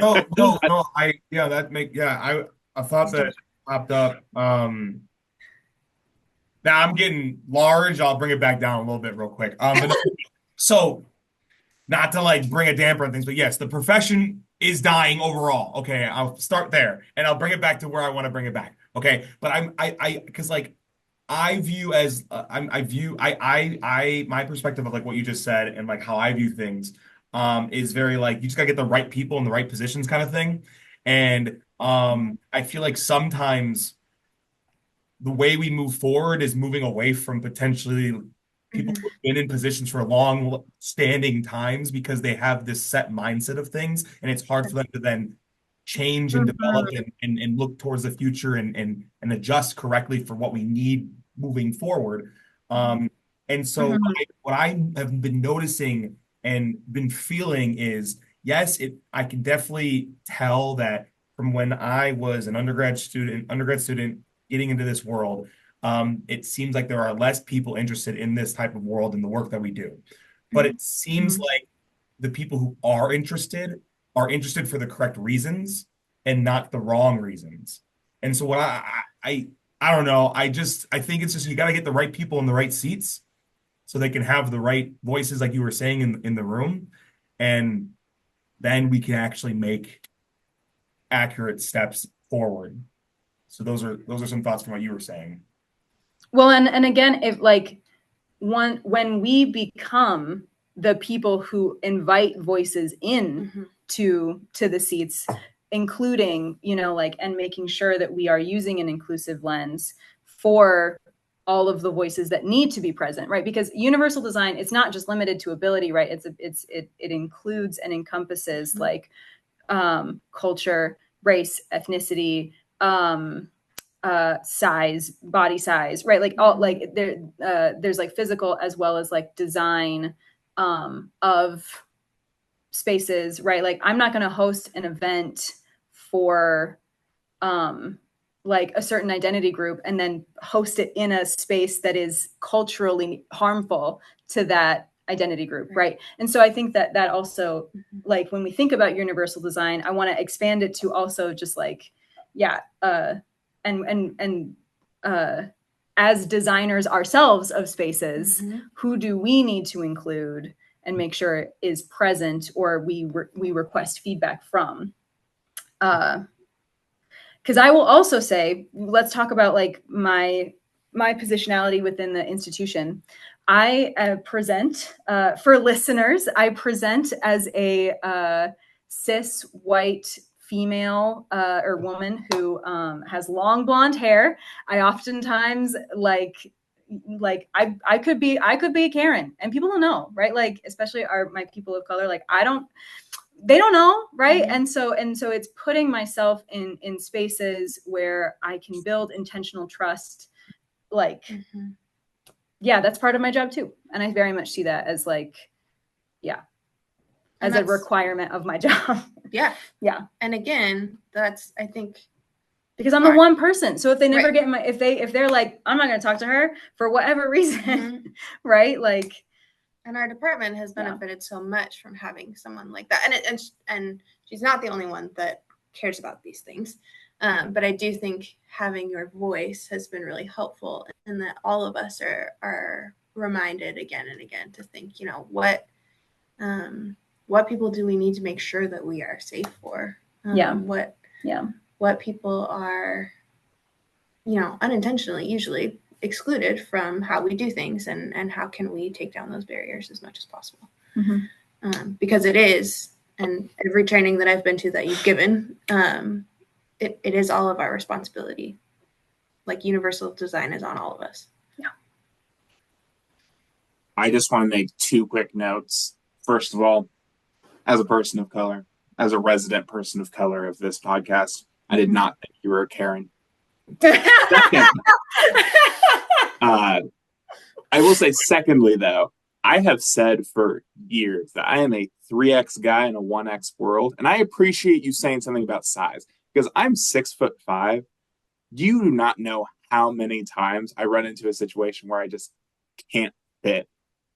No, no, no. Yeah, that make yeah. I thought He's that Doja. popped up. Now I'm getting large. I'll bring it back down a little bit real quick. But so not to like bring a damper on things, but yes, the profession is dying overall. Okay, I'll start there and I'll bring it back to where I want to bring it back. Okay, but because like I view as I view my perspective of like what you just said and like how I view things is very like you just gotta get the right people in the right positions kind of thing. And I feel like sometimes the way we move forward is moving away from potentially people Mhm. who've been in positions for long standing times because they have this set mindset of things, and it's hard for them to then change and develop Mhm. and look towards the future and adjust correctly for what we need moving forward. Um, and so Mhm. what I have been noticing and been feeling is yes, I can definitely tell that from when I was an undergrad student getting into this world, it seems like there are less people interested in this type of world and the work that we do. But it seems Mhm. like the people who are interested for the correct reasons and not the wrong reasons. And so what I don't know. I think it's just you got to get the right people in the right seats so they can have the right voices, like you were saying in the room, and then we can actually make accurate steps forward. So those are some thoughts from what you were saying. Well, and again, if like when we become the people who invite voices in Mhm. to the seats, including, like, and making sure that we are using an inclusive lens for all of the voices that need to be present, right? Because universal design, it's not just limited to ability, right? It includes and encompasses like culture, race, ethnicity, size, body size, right? Like all like there's like physical as well as like design of spaces, right? Like I'm not going to host an event for um like a certain identity group and then host it in a space that is culturally harmful to that identity group, right? And so I think that that also, like when we think about universal design, I want to expand it to also just like, yeah, and uh as designers ourselves of spaces, who do we need to include and make sure is present, or we request feedback from? Because I will also say, let's talk about like my positionality within the institution. I present for listeners. I present as a cis white female or woman who has long blonde hair. I oftentimes I could be a Karen, and people don't know, right? Like especially my people of color. Like they don't know, right? And so it's putting myself in spaces where I can build intentional trust. Like yeah, that's part of my job too, and I very much see that as like, yeah, as a requirement of my job. Yeah. Yeah. And again, that's, I think, because I'm the one person. So if they never get in my, if they're like, I'm not going to talk to her for whatever reason, right? Like, and our department has benefited so much from having someone like that. And she's not the only one that cares about these things. But I do think having your voice has been really helpful, and that all of us are reminded again and again to think, what people do we need to make sure that we are safe for? What people are, unintentionally usually excluded from how we do things, and how can we take down those barriers as much as possible. Because it is, and every training that I've been to that you've given, it is all of our responsibility. Like universal design is on all of us. Yeah. I just want to make two quick notes. First of all, as a person of color, as a resident person of color of this podcast, I did not think you were a Karen. Second, I will say, secondly, though, I have said for years that I am a 3X guy in a 1X world, and I appreciate you saying something about size because I'm 6'5". You do not know how many times I run into a situation where I just can't fit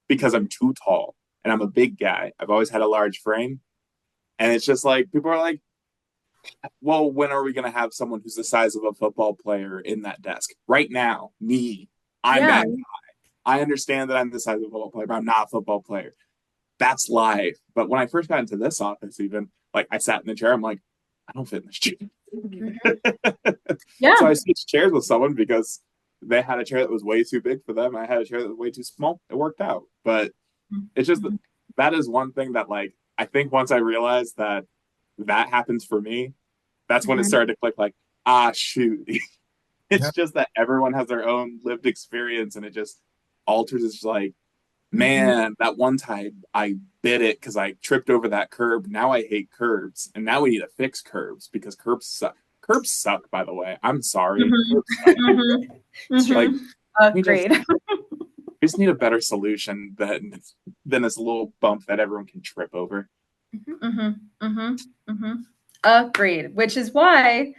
because I'm too tall and I'm a big guy. I've always had a large frame, and it's just like people are like, Well, when are we going to have someone who's the size of a football player in that desk? Right now, me, I'm Yeah. that. I understand that I'm the size of a football player, but I'm not a football player. That's life. But when I first got into this office, even like I sat in the chair, I'm like, I don't fit in this chair. So Yeah. I switched chairs with someone because they had a chair that was way too big for them. I had a chair that was way too small. It worked out. But it's just Mhm. that is one thing that like I think once I realized that that happens for me, that's when it Mhm. started to click like, ah shoot. Yeah. It's just that everyone has their own lived experience and it just alters. It's like, Mhm. man, that one time I bit it because I tripped over that curb. Now I hate curbs. And now we need to fix curbs because curbs suck. Curbs suck, by the way. I'm sorry. Mhm. Curbs suck. Mhm. It's like Mhm. we just Agreed. we just need a better solution than this little bump that everyone can trip over. Mhm. Mhm. Mhm. Agreed. Which is why,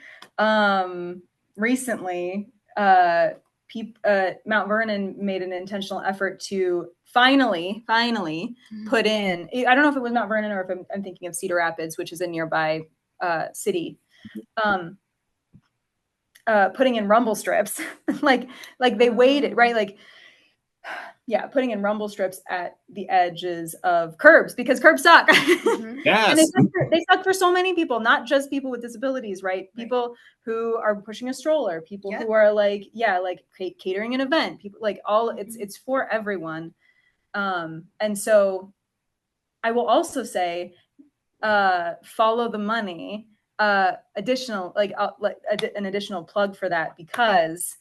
recently, Mount Vernon made an intentional effort to finally put in. I don't know if it was Mount Vernon or if I'm thinking of Cedar Rapids, which is a nearby city. Um, putting in rumble strips, like they waited, right? Like, yeah, putting in rumble strips at the edges of curbs because curbs suck. And Yes. they suck for so many people, not just people with disabilities, right? People who are pushing a stroller, people who are like, yeah, like catering an event, people like all it's for everyone. And so I will also say, follow the money. Additional like an additional plug for that because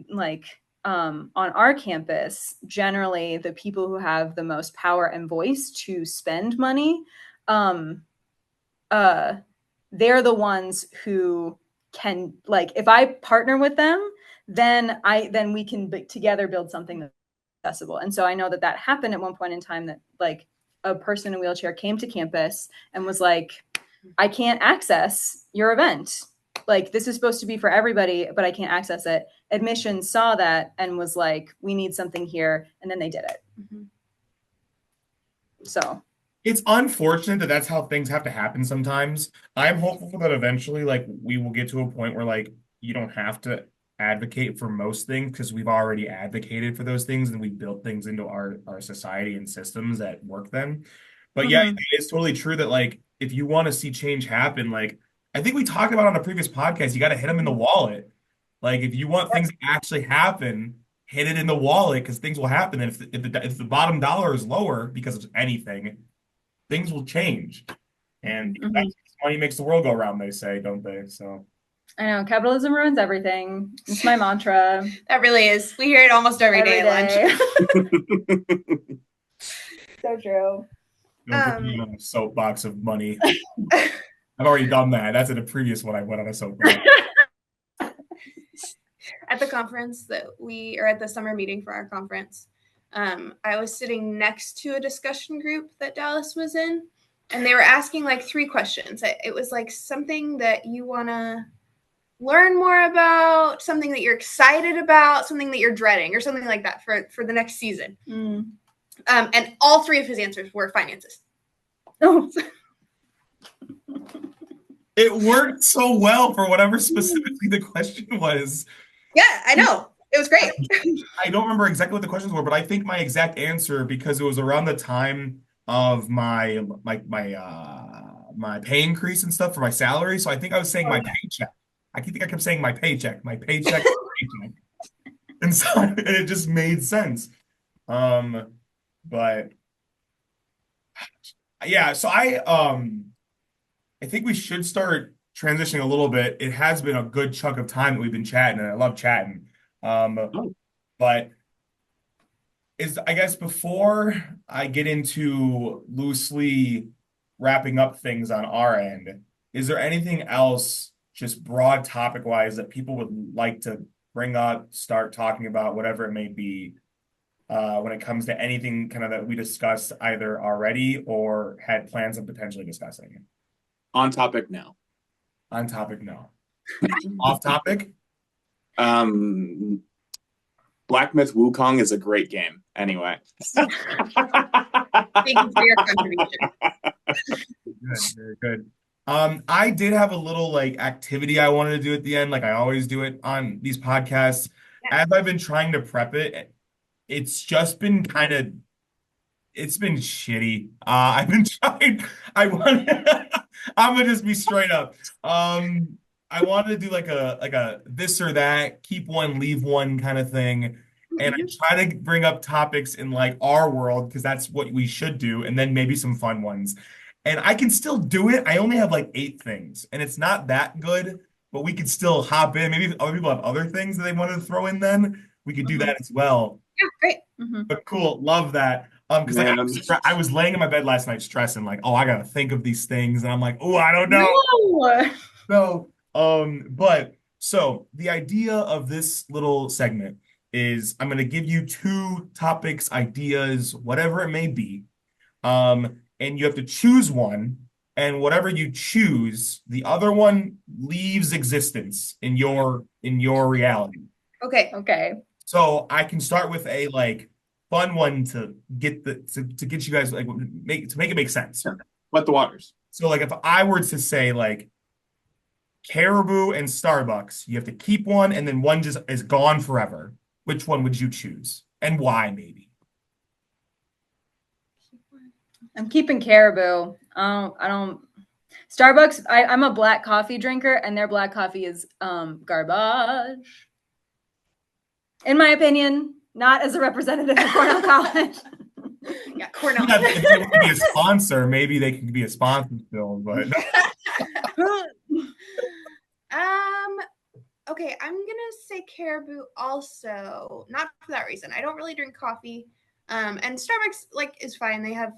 like on our campus, generally the people who have the most power and voice to spend money, um, they're the ones who can like if I partner with them, then we can together build something that's accessible. And so I know that happened at one point in time that like a person in a wheelchair came to campus and was like, I can't access your event. Like this is supposed to be for everybody, but I can't access it. Admissions saw that and was like, we need something here, and then they did it. So It's unfortunate that that's how things have to happen sometimes. I'm hopeful that eventually, like, we will get to a point where, like, you don't have to advocate for most things because we've already advocated for those things and we've built things into our society and systems that work then. But yeah, mhm. it's totally true that, like, if you want to see change happen, like, I think we talked about on a previous podcast, you got to hit them in the wallet. Like, if you want things to actually happen, hit it in the wallet because things will happen. And if the bottom dollar is lower because of anything, things will change. And Mhm. that's money makes the world go around, they say, don't they? So I know capitalism ruins everything. It's my mantra. That really is. We hear it almost every day at lunch. So true. don't put me on a soapbox of money. I've already done that. That's in a previous one I went on a soapbox. At the conference that we are at the summer meeting for our conference, I was sitting next to a discussion group that Dallas was in, and they were asking like 3 questions. It was like something that you want to learn more about, something that you're excited about, something that you're dreading, or something like that for the next season. And all 3 of his answers were finances. Oh. It worked so well for whatever specifically the question was. Yeah, I know. It was great. I don't remember exactly what the questions were, but I think my exact answer, because it was around the time of my pay increase and stuff for my salary. So I think I was saying my paycheck. I kept saying my paycheck. And so and it just made sense. Um, but yeah, so I think we should start transitioning a little bit. It has been a good chunk of time that we've been chatting, and I love chatting. Oh, But is I guess before I get into loosely wrapping up things on our end, is there anything else, just broad topic wise, that people would like to bring up, start talking about, whatever it may be, when it comes to anything kind of that we discussed either already or had plans of potentially discussing? on topic now. On topic, no. Off topic? Um, Black Myth Wukong is a great game. Anyway. Thank you for your contribution. Good, very good. I did have a little like activity I wanted to do at the end, like I always do it on these podcasts. Yeah. As I've been trying to prep it, it's just been kind of it's been shitty. I've been trying. I want. I'm gonna just be straight up. I wanted to do like a this or that, keep one, leave one kind of thing, and I Mhm. try to bring up topics in like our world because that's what we should do, and then maybe some fun ones. And I can still do it. I only have like 8 things, and it's not that good, but we could still hop in. Maybe if other people have other things that they wanted to throw in. Then we could do Mhm. that as well. Yeah, great. Mhm. But cool, love that. Because like Man, I was laying in my bed last night stressing, like, oh, I gotta think of these things, and I'm like, oh, I don't know. No. No. But so the idea of this little segment is I'm gonna give you two topics, ideas, whatever it may be. And you have to choose one, and whatever you choose, the other one leaves existence in your reality. Okay. Okay. So I can start with a like fun one to get to get you guys like make it make sense. Wet the waters. So like if I were to say like Caribou and Starbucks, you have to keep one and then one just is gone forever. Which one would you choose? And why maybe? I'm keeping Caribou. I don't. Starbucks. I'm a black coffee drinker, and their black coffee is garbage, in my opinion. Not as a representative of Cornell College. Yeah, Cornell. Yeah, if they want to be a sponsor, maybe they can be a sponsor still, but Um, okay, I'm gonna say Caribou also, not for that reason. I don't really drink coffee. And Starbucks like is fine. They have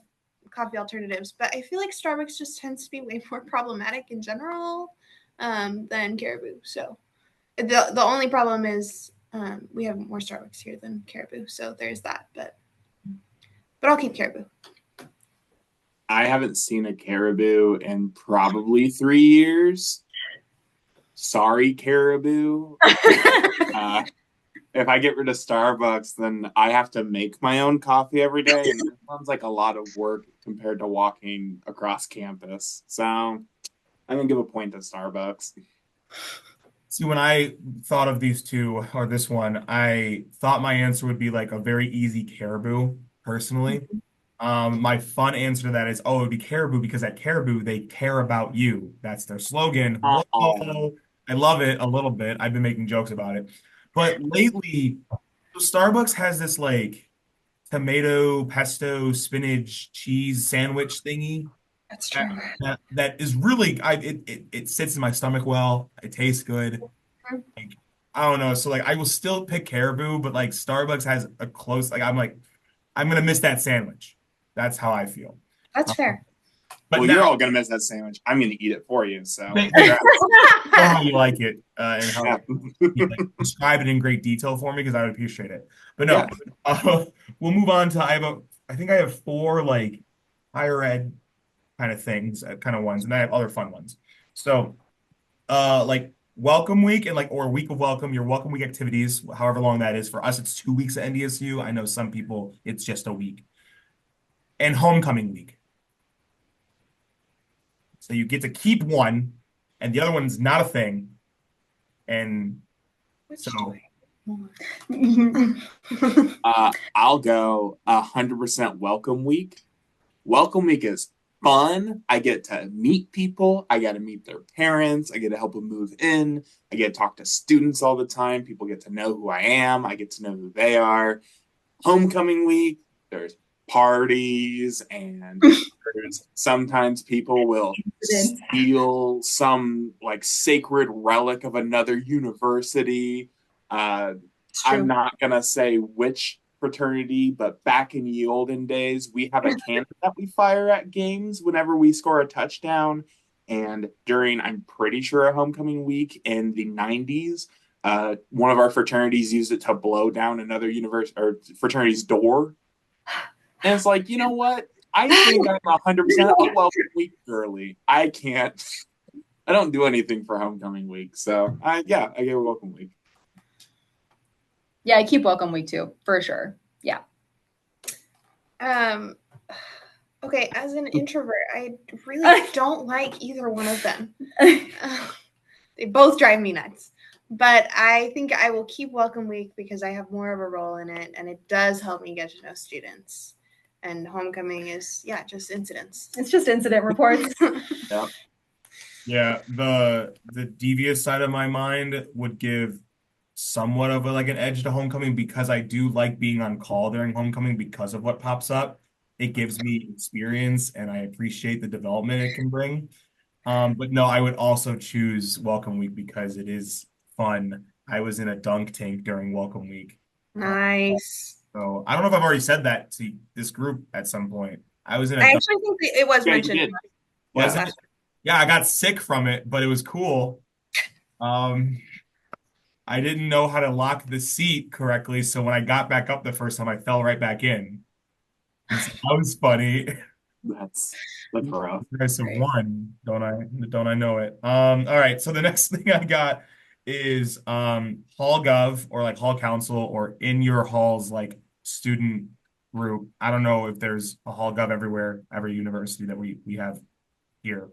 coffee alternatives, but I feel like Starbucks just tends to be way more problematic in general than Caribou. So the only problem is we have more Starbucks here than Caribou, so there's that. But I'll keep Caribou. I haven't seen a caribou in probably 3 years. Sorry, caribou. If I get rid of Starbucks, then I have to make my own coffee every day, and that sounds like a lot of work compared to walking across campus. So I'm gonna give a point to Starbucks. see, when I thought of these two or this one, I thought my answer would be like a very easy Caribou, personally. My fun answer to that is, oh, it would be Caribou because at Caribou, they care about you. That's their slogan. Oh, Whoa, I love it a little bit. I've been making jokes about it. But lately, so Starbucks has this like tomato, pesto, spinach, cheese sandwich thingy That's that, true. that is really, it sits in my stomach well. It tastes good. Like, I don't know. So like I will still pick Caribou, but like Starbucks has a close, like I'm gonna miss that sandwich. That's how I feel. That's Uh, fair. but well, now, you're all gonna miss that sandwich. I'm gonna eat it for you. So thank you. Know how you like it and how yeah, you like describe it in great detail for me because I would appreciate it. But no, yeah. uh, we'll move on to I think I have four like higher ed kind of things, kind of ones, and I have other fun ones. So, like welcome week and like or week of welcome, your welcome week activities, however long that is. For us, it's 2 weeks at NDSU. I know some people it's just a week. And homecoming week. So you get to keep one, and the other one's not a thing. And Which so do I'll go 100% welcome week. Welcome week is fun. I get to meet people. I get to meet their parents. I get to help them move in. I get to talk to students all the time. People get to know who I am. I get to know who they are. Homecoming week, there's parties and there's sometimes people will steal some like sacred relic of another university. I'm true. not gonna say which fraternity, but back in the olden days, we have a cannon that we fire at games whenever we score a touchdown. And during, I'm pretty sure, a homecoming week in the 90s, one of our fraternities used it to blow down another university or fraternity's door. And it's like, you know what? I think I'm 100% a welcome week girly. I can't. I don't do anything for homecoming week, so I gave a welcome week. Yeah, I keep welcome week too, for sure. Yeah. Um, Okay, as an introvert, I really don't like either one of them. They both drive me nuts. But I think I will keep Welcome Week because I have more of a role in it, and it does help me get to know students. And homecoming is, just incidents. It's just incident reports. Yeah. Yeah, the devious side of my mind would give somewhat of like an edge to homecoming because I do like being on call during homecoming because of what pops up. It gives me experience and I appreciate the development it can bring. But no, I would also choose Welcome Week because it is fun. I was in a dunk tank during Welcome Week. Nice. So I don't know if I've already said that to this group at some point. I was in a I dunk. actually think it was Yeah, you mentioned. did. Was Yeah. it? Yeah, I got sick from it, but it was cool. Um, I didn't know how to lock the seat correctly, so when I got back up the first time, I fell right back in. And so that was funny. That's rough. Price of one, don't I know it? All right, so the next thing I got is hall gov or like hall council or in your halls like student group. I don't know if there's a hall gov everywhere, every university that we have here.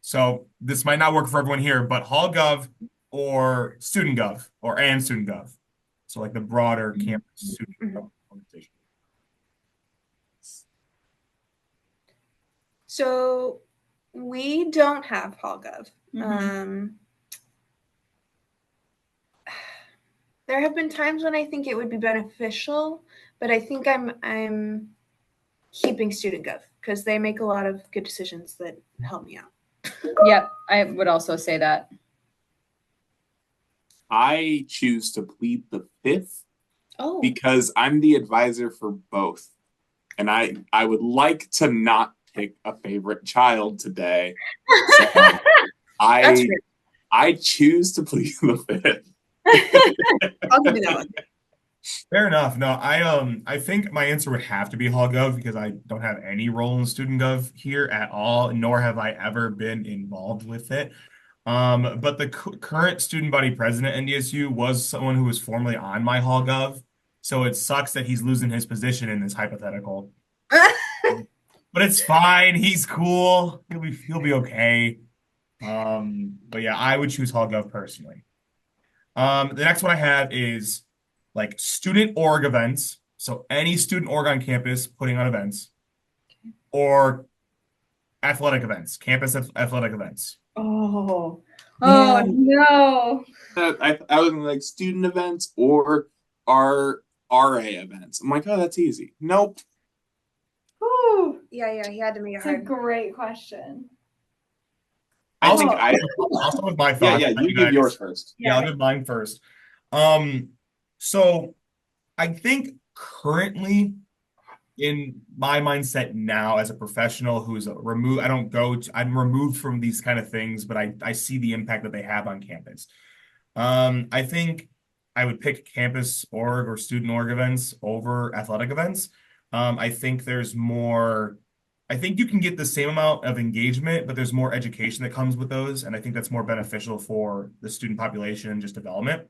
So this might not work for everyone here, but hall gov or student gov or and student gov. So like the broader campus student gov organization. So we don't have Hall Gov. There have been times when I think it would be beneficial, but I think I'm keeping Student Gov because they make a lot of good decisions that help me out. Yep, I would also say that. I choose to plead the fifth Oh, because I'm the advisor for both. And I would like to not pick a favorite child today. So that's great. I choose to plead the fifth. I'll give you that one. Fair enough. No, I think my answer would have to be Hall Gov because I don't have any role in Student Gov here at all, nor have I ever been involved with it. But the current student body president at NDSU was someone who was formerly on my Hall Gov, so it sucks that he's losing his position in this hypothetical. But it's fine. He's cool. He'll be okay. But yeah, I would choose Hall Gov personally. The next one I have is like student org events. So any student org on campus putting on events or athletic events, campus athletic events. Oh Man. no. I was in like student events or our RA events. I'm like, oh, that's easy. Nope. Ooh, Yeah, he had to make it it's a hard. great question. I think I'll start with my thoughts. Yeah, you give yours first. Yeah, I'll give mine first. So I think currently in my mindset now as a professional who's removed, I'm removed from these kind of things, but I see the impact that they have on campus. I think I would pick campus org or student org events over athletic events. I think there's more, I think you can get the same amount of engagement, but there's more education that comes with those. And I think that's more beneficial for the student population and just development.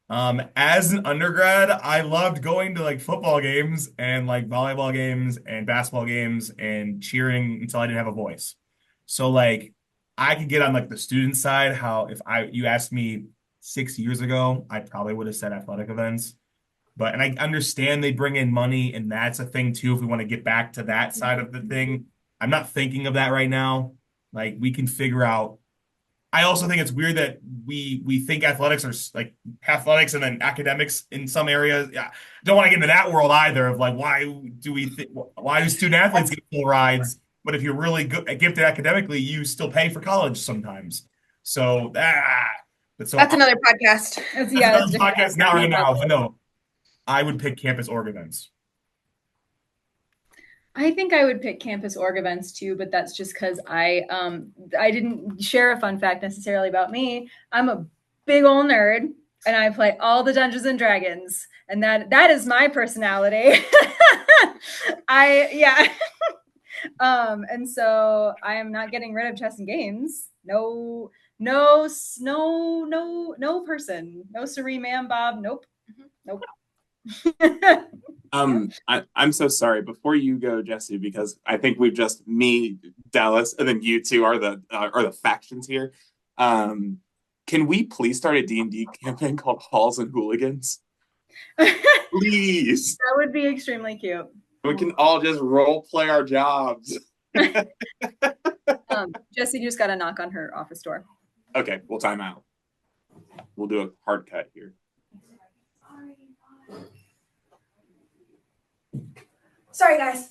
As an undergrad, I loved going to like football games and like volleyball games and basketball games and cheering until I didn't have a voice. So like I could get on like the student side, how if you asked me 6 years ago, I probably would have said athletic events. But and I understand they bring in money and that's a thing too if we want to get back to that side of the thing. I'm not thinking of that right now. Like we can figure out I also think it's weird that we think athletics are like athletics and then academics in some areas. Yeah, don't want to get into that world either of like why do student athletes get full rides, but if you're really good gifted academically, you still pay for college sometimes. So That's another podcast. That's another podcast not right now, but no, I would pick campus org events. I think I would pick campus org events too, but that's just because I didn't share a fun fact necessarily about me. I'm a big old nerd and I play all the Dungeons and Dragons, and that is my personality. And so I am not getting rid of chess and games. No person. No Siri, ma'am, Bob. Nope. I'm so sorry. Before you go, Jesse, because I think we've just me, Dallas, and then you two are the factions here. Um, can we please start a D&D campaign called Halls and Hooligans? That Please. would be extremely cute. We can all just role play our jobs. Jesse just got a knock on her office door. Okay, we'll time out. We'll do a hard cut here. Sorry, guys.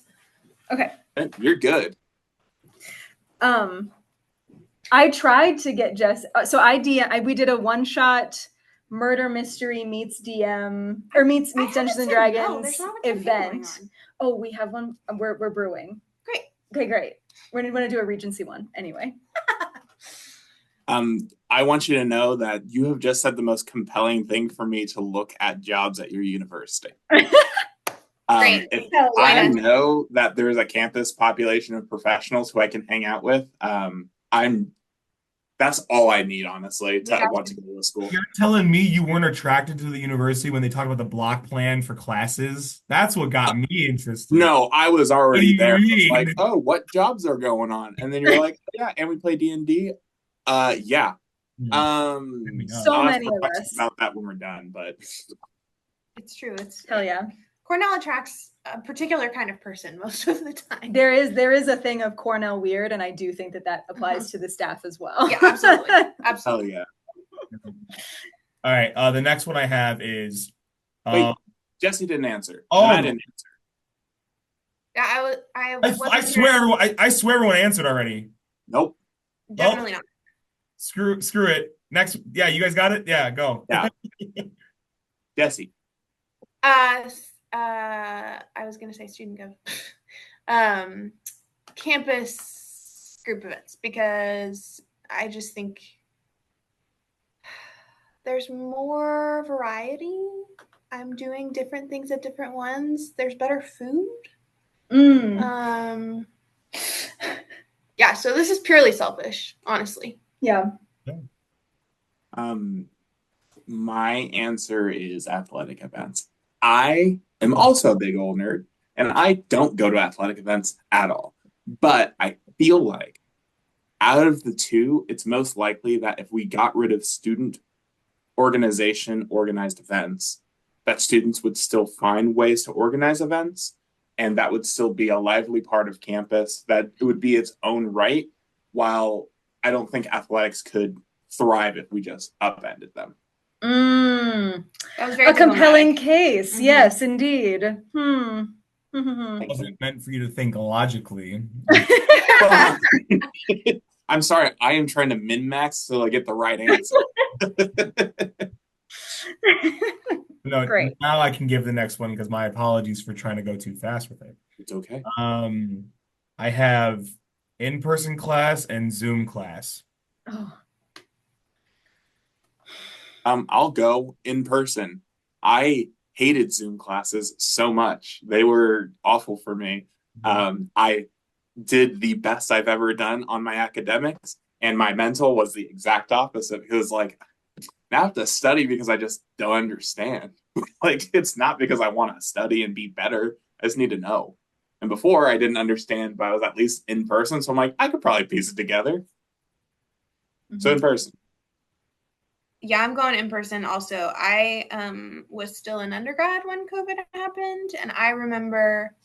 Okay. You're good. I tried to get Jess. So we did a one shot murder mystery meets DM or meets Dungeons and Dragons event. Oh, we have one. We're brewing. Great. Okay, great. We're going to do a Regency one anyway. I want you to know that you have just said the most compelling thing for me to look at jobs at your university. Great. If I know that there's a campus population of professionals who I can hang out with, that's all I need, honestly, to want to go to school. You're telling me you weren't attracted to the university when they talked about the block plan for classes? That's what got me interested. No, I was already there. Like, oh, what jobs are going on? And then you're like, yeah, and we play D&D. Yeah. So many of us about that when we're done, but it's true. It's hell yeah. Cornell attracts a particular kind of person most of the time. There is a thing of Cornell weird, and I do think that applies to the staff as well. Yeah, absolutely. Absolutely. Hell yeah. All right. The next one I have is wait, Jesse didn't answer. Oh, I didn't answer. Yeah, I swear everyone answered already. Nope. Definitely not. Screw it. Next, yeah, you guys got it? Yeah, go. Yeah. Jesse. I was gonna say student gov. Campus group events, because I just think there's more variety. I'm doing different things at different ones. There's better food. Yeah, so this is purely selfish, honestly. Yeah. My answer is athletic events. I am also a big old nerd, and I don't go to athletic events at all. But I feel like out of the two, it's most likely that if we got rid of student organization organized events, that students would still find ways to organize events, and that would still be a lively part of campus, that it would be its own right, while I don't think athletics could thrive if we just upended them. That was very a compelling case. Mm-hmm. Yes, indeed. It wasn't meant for you to think logically. I'm sorry. I am trying to min-max so I get the right answer. No, great. Now I can give the next one, because my apologies for trying to go too fast with it. It's okay. I have in-person class and Zoom class. Oh. I'll go in person. I hated Zoom classes so much. They were awful for me. I did the best I've ever done on my academics, and my mental was the exact opposite. It was like, now I have to study because I just don't understand. Like, it's not because I want to study and be better. I just need to know. And before, I didn't understand, but I was at least in person. So I'm like, I could probably piece it together. Mm-hmm. So in person. Yeah, I'm going in person also. I was still an undergrad when COVID happened, and I remember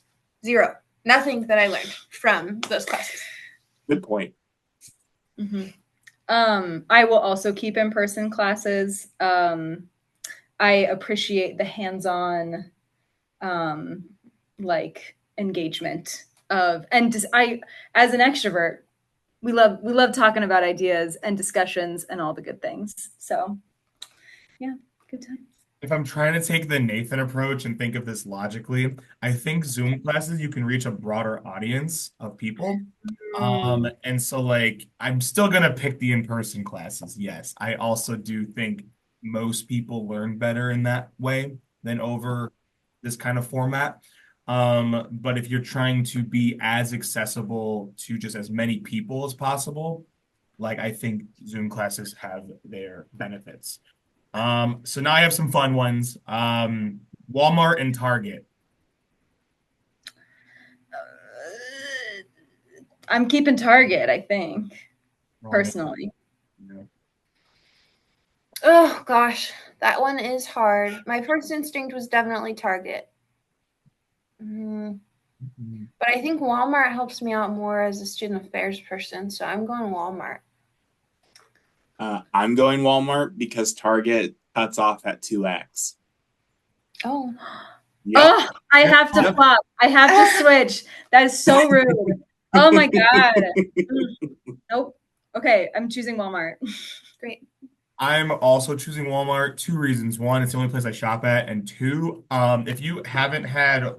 nothing that I learned from those classes. Good point. Mm-hmm. I will also keep in-person classes. I appreciate the hands-on, engagement of, and I, as an extrovert, we love talking about ideas and discussions and all the good things. So, yeah, good times. If I'm trying to take the Nathan approach and think of this logically, I think Zoom classes, you can reach a broader audience of people. And so, I'm still going to pick the in-person classes. Yes, I also do think most people learn better in that way than over this kind of format. But if you're trying to be as accessible to just as many people as possible, I think Zoom classes have their benefits. So now I have some fun ones. Walmart and Target. I'm keeping Target, I think, Wrong answer. personally. Yeah. Oh gosh, that one is hard. My first instinct was definitely Target. But I think Walmart helps me out more as a student affairs person, so I'm going Walmart. I'm going Walmart because Target cuts off at 2x. Oh. Yep. Oh, I have to flop. I have to switch. That is so rude. Oh my God. Nope. Okay, I'm choosing Walmart. Great. I'm also choosing Walmart. Two reasons. One, it's the only place I shop at, and two, if you haven't had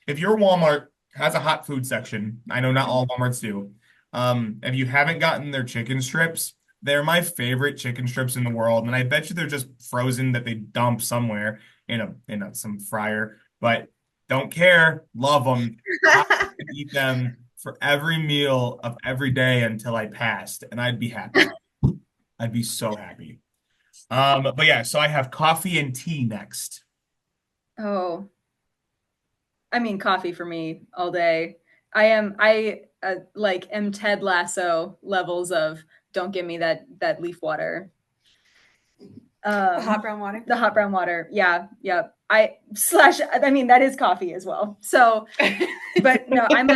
if your Walmart has a hot food section, I know not all Walmarts do. If you haven't gotten their chicken strips, they're my favorite chicken strips in the world, and I bet you they're just frozen that they dump somewhere in some fryer. But don't care, love them. I could eat them for every meal of every day until I passed, and I'd be happy. I'd be so happy. But yeah, so I have coffee and tea next. Oh, I mean, coffee for me all day. I like am Ted Lasso levels of don't give me that leaf water. The hot brown water. The hot brown water. Yeah. I mean, that is coffee as well. So, but no, I'm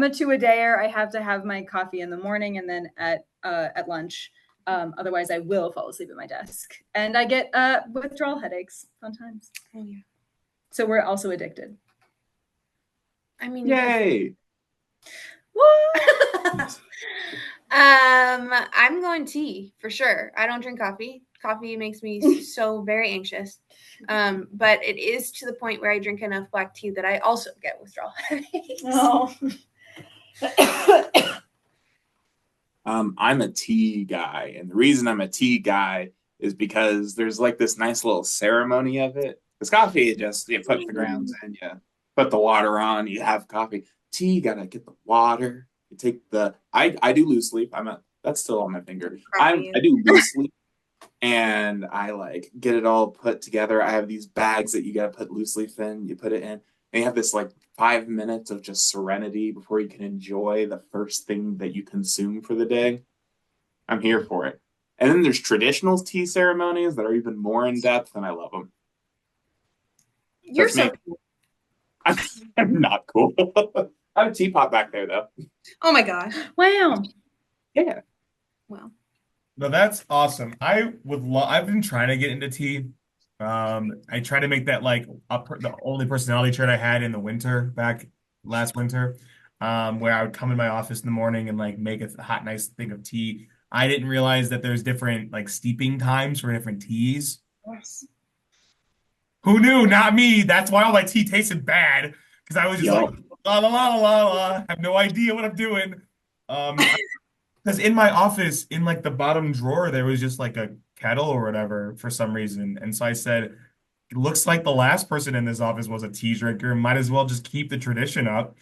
a two-a-dayer. I have to have my coffee in the morning and then at lunch. Otherwise I will fall asleep at my desk and I get withdrawal headaches sometimes. Oh yeah. So we're also addicted. I mean, Yay. What? I'm going tea for sure. I don't drink coffee. Coffee makes me so very anxious. But it is to the point where I drink enough black tea that I also get withdrawal headaches. Oh. I'm a tea guy, and the reason I'm a tea guy is because there's like this nice little ceremony of it. Because coffee, you put the grounds in, you put the water on, you have coffee. Tea, you gotta get the water. You take I do loose leaf. That's still on my finger. I do loose leaf, and I like get it all put together. I have these bags that you gotta put loose leaf in. You put it in, and you have this like 5 minutes of just serenity before you can enjoy the first thing that you consume for the day. I'm here for it. And then there's traditional tea ceremonies that are even more in depth, and I love them. You're That's so me. cool. I'm not cool. I have a teapot back there, though. Oh my gosh. Wow. Yeah. Wow. No, that's awesome. I've been trying to get into tea. I tried to make that like the only personality trait I had in the winter back last winter, where I would come in my office in the morning and like make a hot, nice thing of tea. I didn't realize that there's different like steeping times for different teas. Yes. Who knew? Not me. That's why all my tea tasted bad because I was just like la la la la la. Have no idea what I'm doing. Because in my office, in like the bottom drawer, there was just like a kettle or whatever for some reason. And so I said, it looks like the last person in this office was a tea drinker. Might as well just keep the tradition up.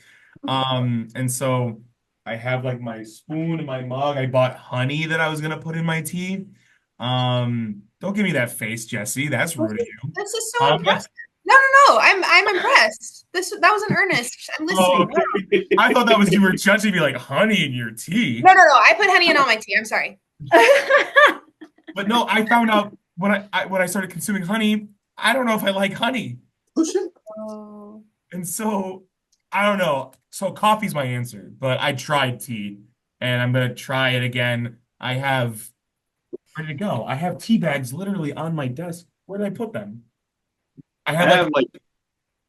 And so I have like my spoon and my mug. I bought honey that I was gonna put in my tea. Don't give me that face, Jesse. That's rude of you. This is so impressive. No. I'm impressed. That was an earnest. I'm listening. Okay. I thought that was you were judging me like honey in your tea. No. I put honey in all my tea. I'm sorry. But no, I found out when I started consuming honey, I don't know if I like honey. Oh. And so I don't know. So coffee's my answer, but I tried tea and I'm gonna try it again. Where did it go? I have tea bags literally on my desk. Where did I put them? I had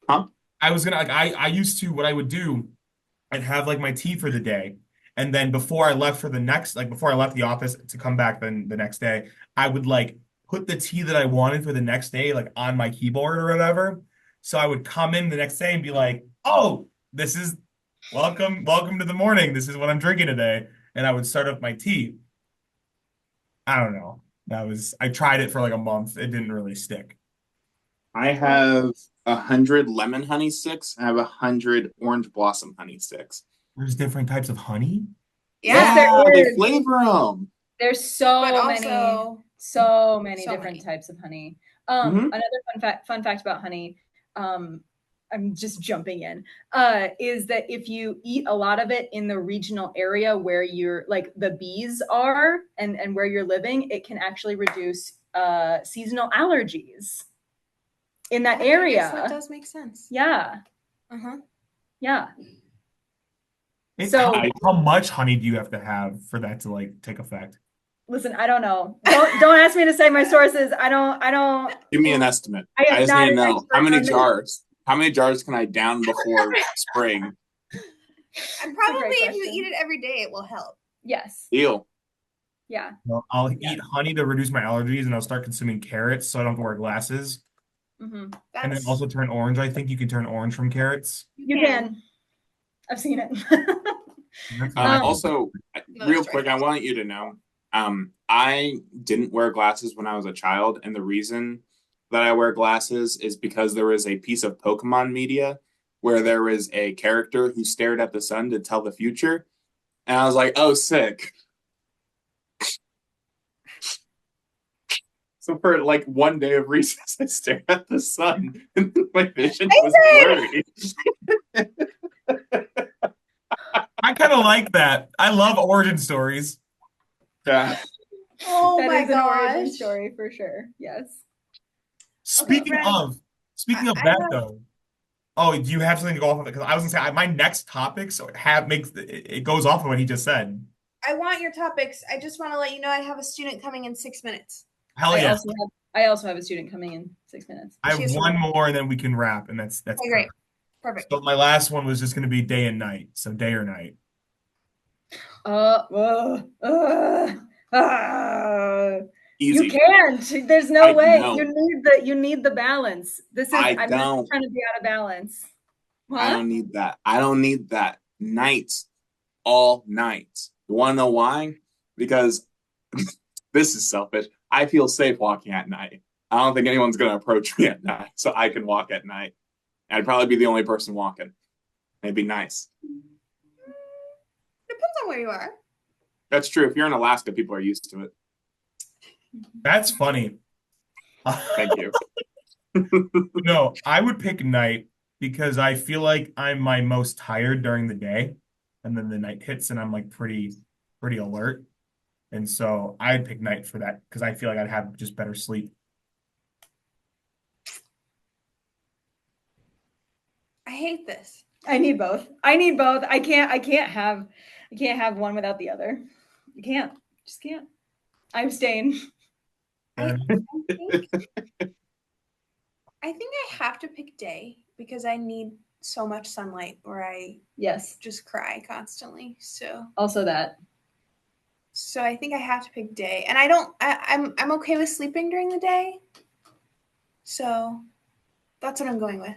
huh? I was gonna I used to what I would do, I'd have like my tea for the day. And then before I left for the next, like before I left the office to come back then the next day, I would like put the tea that I wanted for the next day like on my keyboard or whatever. So I would come in the next day and be like, "Oh, this is welcome to the morning. This is what I'm drinking today." And I would start up my tea. I don't know. I tried it for like a month. It didn't really stick. I have 100 lemon honey sticks. I have 100 orange blossom honey sticks. There's different types of honey. Yeah, they flavor them. There's so many different types of honey. Another fun fact about honey, I'm just jumping in, is that if you eat a lot of it in the regional area where you're like the bees are and where you're living, it can actually reduce seasonal allergies in that area. Yes, that does make sense. Yeah. Uh-huh. Yeah. So how much honey do you have to have for that to like take effect? Listen, I don't know. Don't ask me to say my sources. I don't. Give me an estimate. I just need to know how many jars. How many jars can I down before spring? And probably if you eat it every day, it will help. Yes. Deal. Yeah. Well, I'll eat honey to reduce my allergies, and I'll start consuming carrots so I don't have to wear glasses. Mm-hmm. And then also turn orange. I think you can turn orange from carrots. You can. I've seen it. Also, real quick, I want you to know, I didn't wear glasses when I was a child, and the reason that I wear glasses is because there was a piece of Pokemon media where there was a character who stared at the sun to tell the future, and I was like, oh, sick. So for like one day of recess, I stared at the sun, and my vision was blurry. I kind of like that. I love origin stories. Yeah. Oh that my is gosh. An origin story for sure. Yes. Speaking of that though. Oh, do you have something to go off of it? Because I was gonna say my next topic it goes off of what he just said. I want your topics. I just want to let you know I have a student coming in 6 minutes. Hell yeah. I also have a student coming in 6 minutes. I have one more and then we can wrap, and that's okay, great. Perfect. So my last one was just gonna be day and night. So day or night. Easy. You can't. There's no way. Know. You need the balance. I'm not trying to be out of balance. Huh? I don't need that. I don't need that. Night. All night. You want to know why? Because this is selfish. I feel safe walking at night. I don't think anyone's going to approach me at night, so I can walk at night. I'd probably be the only person walking. It'd be nice. Depends on where you are. That's true. If you're in Alaska, people are used to it. That's funny. Thank you. No, I would pick night because I feel like I'm my most tired during the day, and then the night hits and I'm like pretty alert. And so I'd pick night for that because I feel like I'd have just better sleep. I hate this. I need both. I can't have one without the other. I can't. Just can't. I abstain. I think I have to pick day because I need so much sunlight or I just cry constantly. So also that. So I think I have to pick day. And I'm okay with sleeping during the day. So that's what I'm going with.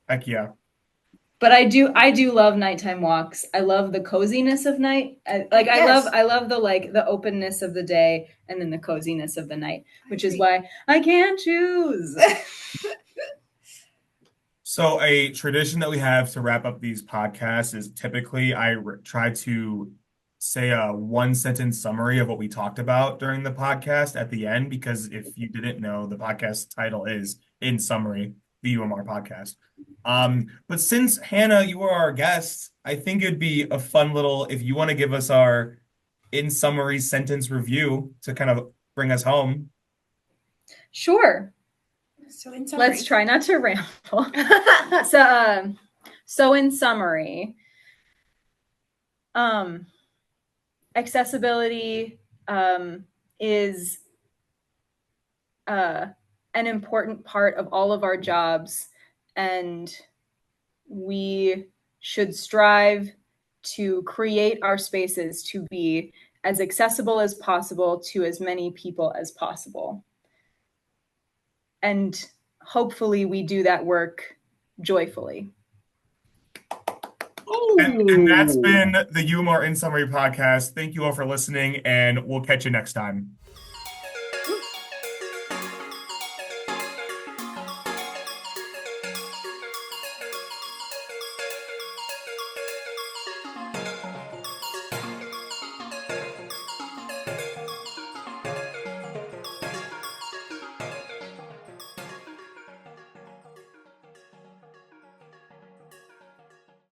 Heck yeah. But I do love nighttime walks. I love the coziness of night. I love the openness of the day and then the coziness of the night, which is why I can't choose. So a tradition that we have to wrap up these podcasts is typically I try to say a one-sentence summary of what we talked about during the podcast at the end, because if you didn't know, the podcast title is In Summary, the UMR podcast. But since Hannah, you are our guest, I think it'd be a fun little, if you want to give us our in summary sentence review to kind of bring us home. Sure. So in summary, let's try not to ramble. So in summary, accessibility is an important part of all of our jobs, and we should strive to create our spaces to be as accessible as possible to as many people as possible. And hopefully we do that work joyfully. And that's been the UMR In Summary podcast. Thank you all for listening, and we'll catch you next time.